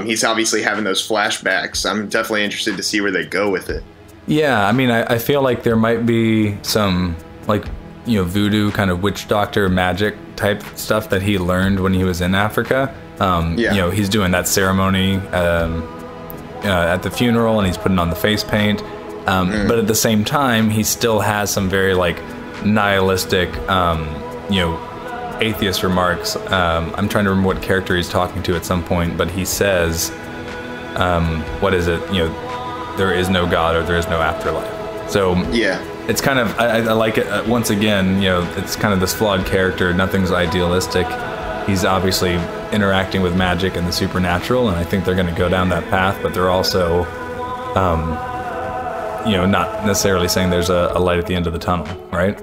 he's obviously having those flashbacks. I'm definitely interested to see where they go with it. Yeah, I mean, I feel like there might be some, like, voodoo kind of witch doctor magic type stuff that he learned when he was in Africa. He's doing that ceremony at the funeral, and he's putting on the face paint, but at the same time he still has some very like nihilistic atheist remarks. I'm trying to remember what character he's talking to at some point, but he says what is it, there is no God or there is no afterlife. So it's kind of I like it. Once again, it's kind of this flawed character. Nothing's idealistic. He's obviously interacting with magic and the supernatural, and I think they're going to go down that path, but they're also, not necessarily saying there's a light at the end of the tunnel, right?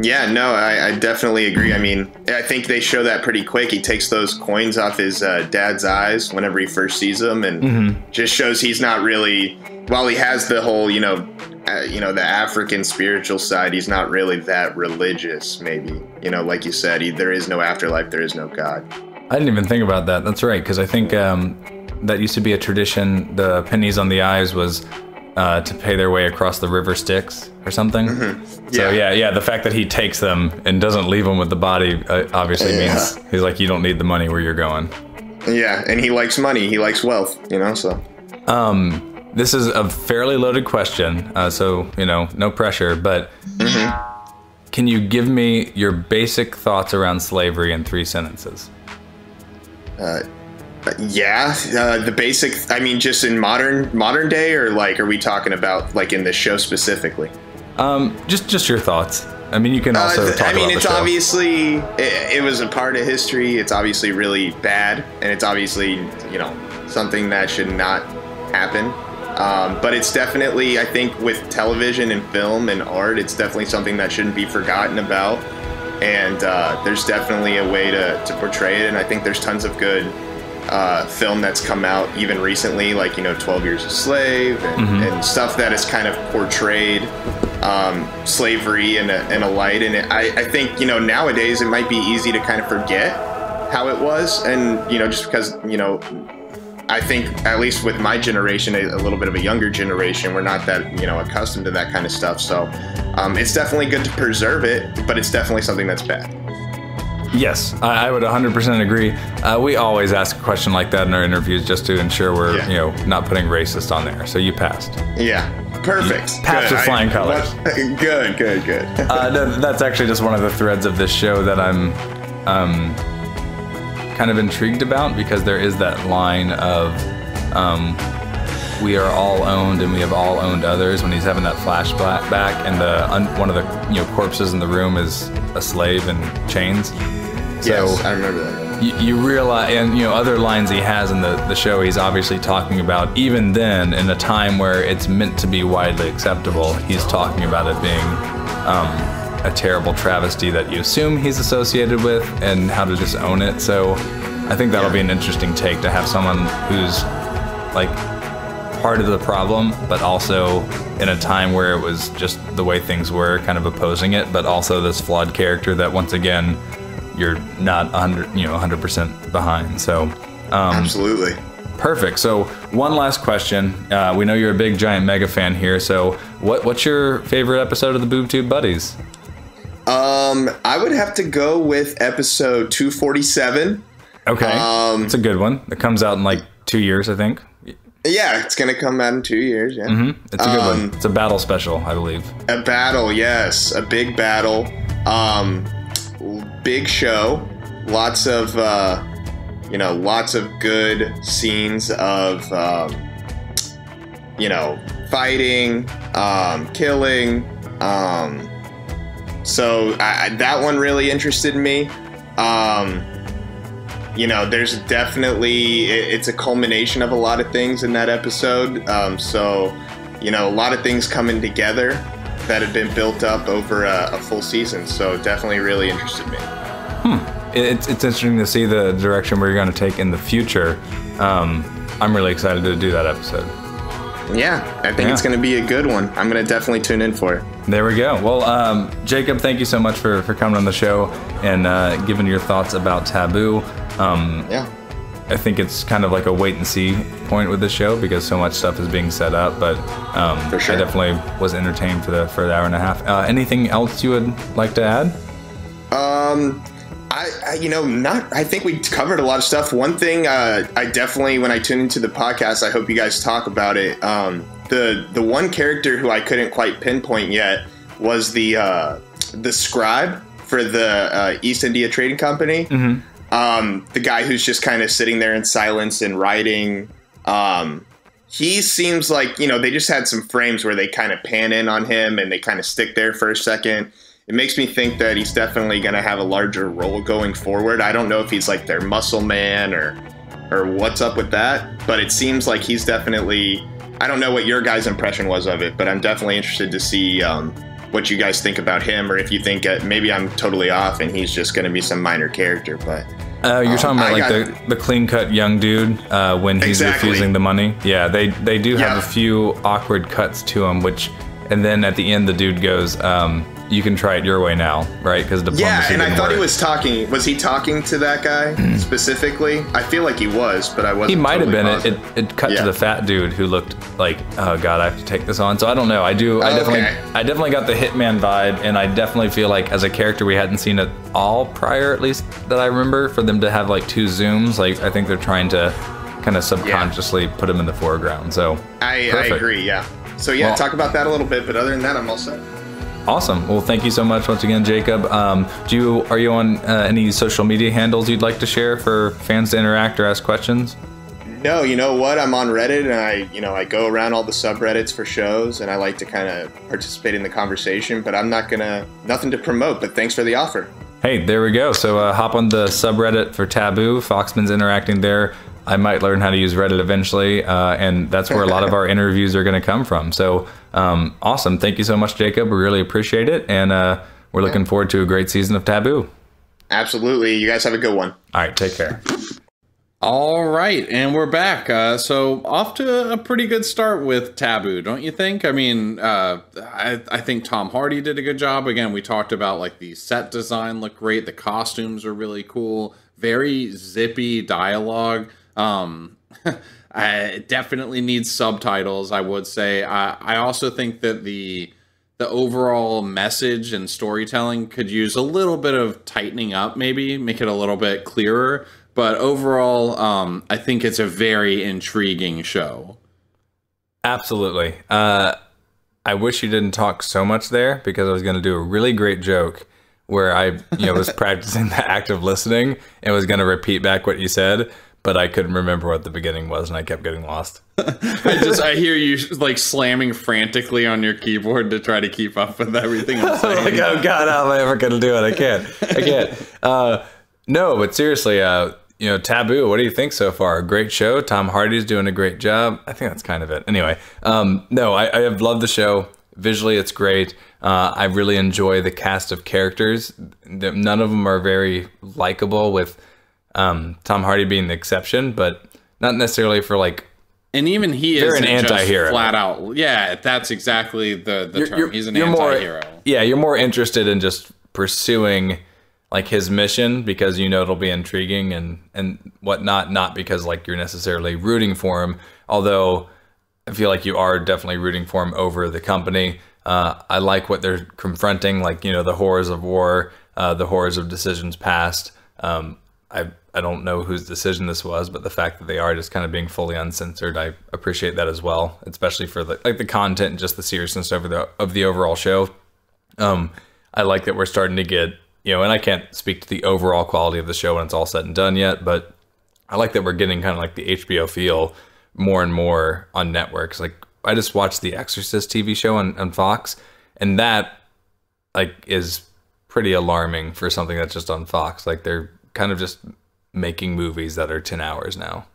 Yeah, no, I definitely agree. I mean, I think they show that pretty quick. He takes those coins off his dad's eyes whenever he first sees them, and just shows he's not really, while he has the whole, the African spiritual side, he's not really that religious, maybe. Like you said, there is no afterlife, there is no God. I didn't even think about that. That's right, because I think that used to be a tradition. The pennies on the eyes was to pay their way across the river Styx or something. So the fact that he takes them and doesn't leave them with the body obviously means he's like, you don't need the money where you're going. Yeah, and he likes money. He likes wealth, so. This is a fairly loaded question, so, no pressure, but can you give me your basic thoughts around slavery in 3 sentences? The basic, I mean, just in modern day, or like, are we talking about like in the show specifically? Just your thoughts. I mean, you can also talk about the it's show. Obviously, it was a part of history. It's obviously really bad, and it's obviously, something that should not happen. But it's definitely, I think, with television and film and art, it's definitely something that shouldn't be forgotten about. And there's definitely a way to portray it. And I think there's tons of good film that's come out even recently, like, 12 Years a Slave and stuff that has kind of portrayed slavery in a light. And I think, nowadays it might be easy to kind of forget how it was. And, just because, I think, at least with my generation, a little bit of a younger generation, we're not that, accustomed to that kind of stuff. So it's definitely good to preserve it, but it's definitely something that's bad. Yes, I would 100% agree. We always ask a question like that in our interviews just to ensure we're, not putting racist on there. So you passed. Yeah, perfect. Passed with flying colors. Good. That's actually just one of the threads of this show that I'm kind of intrigued about, because there is that line of we are all owned and we have all owned others, when he's having that flashback and one of the corpses in the room is a slave in chains. So yes, I remember that. You realize, and other lines he has in the show, he's obviously talking about, even then, in a time where it's meant to be widely acceptable, he's talking about it being a terrible travesty that you assume he's associated with, and how to just own it. So I think that'll be an interesting take, to have someone who's like part of the problem, but also in a time where it was just the way things were, kind of opposing it, but also this flawed character that, once again, you're not 100% behind. So absolutely. Perfect. So one last question. We know you're a big giant mega fan here. So what's your favorite episode of the Boob Tube Buddies? I would have to go with episode 247. Okay. It's a good one. It comes out in like 2 years, I think. Yeah, it's going to come out in 2 years. Yeah. It's a good one. It's a battle special, I believe. A battle, yes. A big battle. Big show. lots of lots of good scenes of fighting, killing. So that one really interested me. There's definitely, it's a culmination of a lot of things in that episode. A lot of things coming together that have been built up over a full season. So definitely really interested me. It's interesting to see the direction we're going to take in the future. I'm really excited to do that episode. Yeah, I think it's going to be a good one. I'm going to definitely tune in for it. There we go. Well, Jacob, thank you so much for coming on the show and giving your thoughts about Taboo. I think it's kind of like a wait and see point with the show because so much stuff is being set up, but for sure. I definitely was entertained for the hour and a half. Anything else you would like to add? I think we covered a lot of stuff. One thing, I definitely, when I tune into the podcast, I hope you guys talk about it. The one character who I couldn't quite pinpoint yet was the scribe for the East India Trading Company. Mm-hmm. The guy who's just kind of sitting there in silence and writing. He seems like, they just had some frames where they kind of pan in on him and they kind of stick there for a second. It makes me think that he's definitely going to have a larger role going forward. I don't know if he's like their muscle man or what's up with that, but it seems like he's definitely, I don't know what your guys' impression was of it, but I'm definitely interested to see what you guys think about him, or if you think maybe I'm totally off and he's just going to be some minor character. But you're talking about the clean-cut young dude when he's refusing the money? Yeah, they do have a few awkward cuts to him, and then at the end the dude goes, you can try it your way now, right? Because diplomacy and I thought work. He was talking. Was he talking to that guy specifically? I feel like he was, but I wasn't. He might totally have been. It cut to the fat dude who looked like, oh god, I have to take this on. So I don't know. I definitely got the Hitman vibe, and I definitely feel like as a character we hadn't seen it all prior, at least that I remember. For them to have like two zooms, like I think they're trying to kind of subconsciously put him in the foreground. So I agree. Yeah. So talk about that a little bit. But other than that, I'm all set. Awesome. Well, thank you so much once again, Jacob. Are you on any social media handles you'd like to share for fans to interact or ask questions? No, you know what? I'm on Reddit, and I go around all the subreddits for shows, and I like to kind of participate in the conversation. But I'm nothing to promote. But thanks for the offer. Hey, there we go. So hop on the subreddit for Taboo. Foxman's interacting there. I might learn how to use Reddit eventually, and that's where a lot of our interviews are going to come from. So awesome. Thank you so much, Jacob. We really appreciate it, and we're looking forward to a great season of Taboo. Absolutely. You guys have a good one. All right, take care. All right, and we're back. So off to a pretty good start with Taboo, don't you think? I mean, I think Tom Hardy did a good job. Again, we talked about like the set design looked great. The costumes are really cool. Very zippy dialogue. It definitely needs subtitles, I would say. I also think that the overall message and storytelling could use a little bit of tightening up, maybe make it a little bit clearer. But overall, I think it's a very intriguing show. Absolutely. I wish you didn't talk so much there because I was going to do a really great joke where I was practicing the act of listening and was going to repeat back what you said, but I couldn't remember what the beginning was and I kept getting lost. I hear you like slamming frantically on your keyboard to try to keep up with everything I'm saying. Like, oh god, how am I ever going to do it? I can't. No, but seriously, Taboo, what do you think so far? Great show. Tom Hardy's doing a great job. I think that's kind of it. Anyway, no, I have loved the show. Visually, it's great. I really enjoy the cast of characters. None of them are very likable, with Tom Hardy being the exception, but not necessarily for like. And even he is an anti-hero. Flat out. Yeah, that's exactly the term. He's an anti-hero. You're more interested in just pursuing like his mission because it'll be intriguing and whatnot, not because like you're necessarily rooting for him. Although I feel like you are definitely rooting for him over the company. I like what they're confronting, like, the horrors of war, the horrors of decisions past. I don't know whose decision this was, but the fact that they are just kind of being fully uncensored, I appreciate that as well, especially for the content and just the seriousness of the overall show. I like that we're starting to get and I can't speak to the overall quality of the show when it's all said and done yet, but I like that we're getting kind of like the HBO feel more and more on networks. Like, I just watched the Exorcist TV show on Fox, and that like is pretty alarming for something that's just on Fox. Like, they're kind of just making movies that are 10 hours now.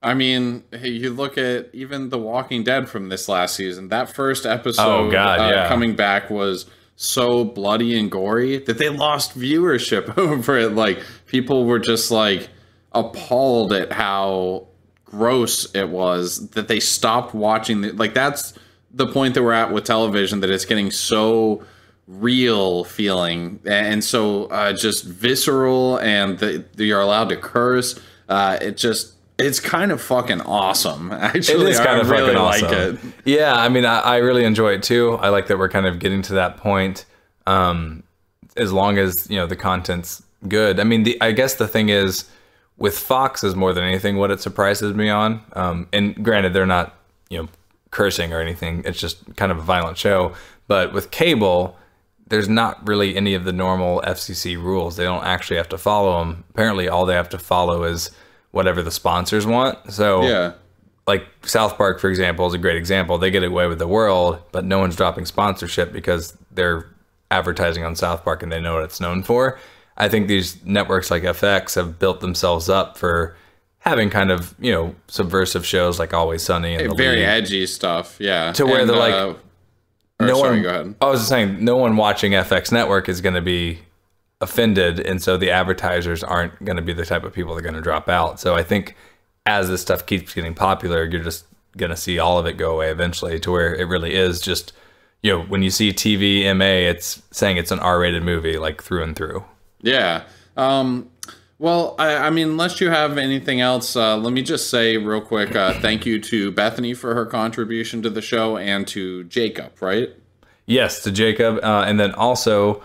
I mean, hey, you look at even The Walking Dead from this last season. That first episode coming back was so bloody and gory that they lost viewership over it. Like, people were just like appalled at how gross it was that they stopped watching. Like, that's the point that we're at with television, that it's getting so real feeling and so just visceral, and that you're allowed to curse. It's kind of fucking awesome. Actually, it is kind of really fucking awesome. like it. Yeah, I mean, I really enjoy it too. I like that we're kind of getting to that point. As long as, the content's good. I mean, I guess the thing is, with Fox is more than anything what it surprises me on. And granted, they're not, cursing or anything. It's just kind of a violent show. But with cable, there's not really any of the normal FCC rules. They don't actually have to follow them. Apparently, all they have to follow is whatever the sponsors want. So, yeah, like South Park, for example, is a great example. They get away with the world, but no one's dropping sponsorship because they're advertising on South Park and they know what it's known for. I think these networks like FX have built themselves up for having kind of, subversive shows like Always Sunny and very edgy stuff. Yeah. To where they're like, go ahead. I was just saying, no one watching FX Network is going to be offended, and so the advertisers aren't going to be the type of people that are going to drop out. So I think as this stuff keeps getting popular, you're just going to see all of it go away eventually, to where it really is just, when you see TVMA, it's saying it's an R-rated movie, like through and through. Yeah. Well, I mean, unless you have anything else, let me just say real quick, thank you to Bethany for her contribution to the show, and to Jacob, right? Yes, to Jacob. And then also,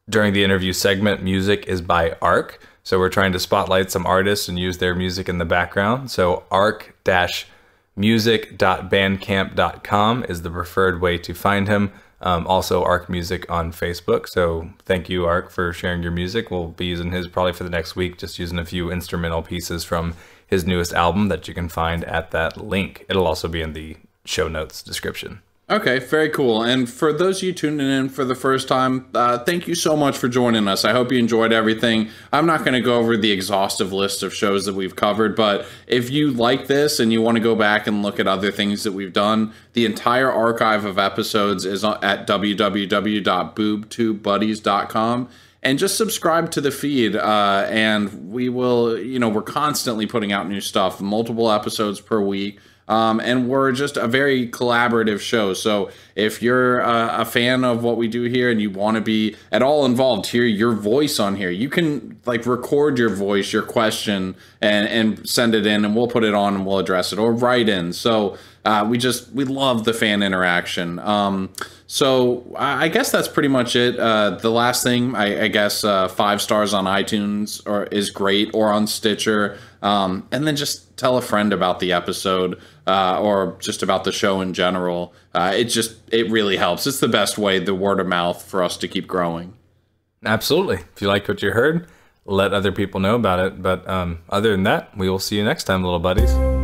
during the interview segment, music is by Arc. So we're trying to spotlight some artists and use their music in the background. So arc-music.bandcamp.com is the preferred way to find him. Also Arc Music on Facebook. So thank you, Arc, for sharing your music. We'll be using his probably for the next week, just using a few instrumental pieces from his newest album that you can find at that link. It'll also be in the show notes description. Okay, very cool. And for those of you tuning in for the first time, thank you so much for joining us. I hope you enjoyed everything. I'm not going to go over the exhaustive list of shows that we've covered, but if you like this and you want to go back and look at other things that we've done, the entire archive of episodes is at www.boobtubebuddies.com. And just subscribe to the feed, and we will, we're constantly putting out new stuff, multiple episodes per week. And we're just a very collaborative show. So if you're a fan of what we do here and you want to be at all involved, hear your voice on here, you can record your voice, your question, and send it in, and we'll put it on and we'll address it, or write in. So we love the fan interaction. So I guess that's pretty much it. The last thing, I guess, 5 stars on iTunes is great, or on Stitcher. And then just tell a friend about the episode, or just about the show in general. It really helps. It's the best way, the word of mouth, for us to keep growing. Absolutely. If you like what you heard, let other people know about it. But other than that, we will see you next time, little buddies.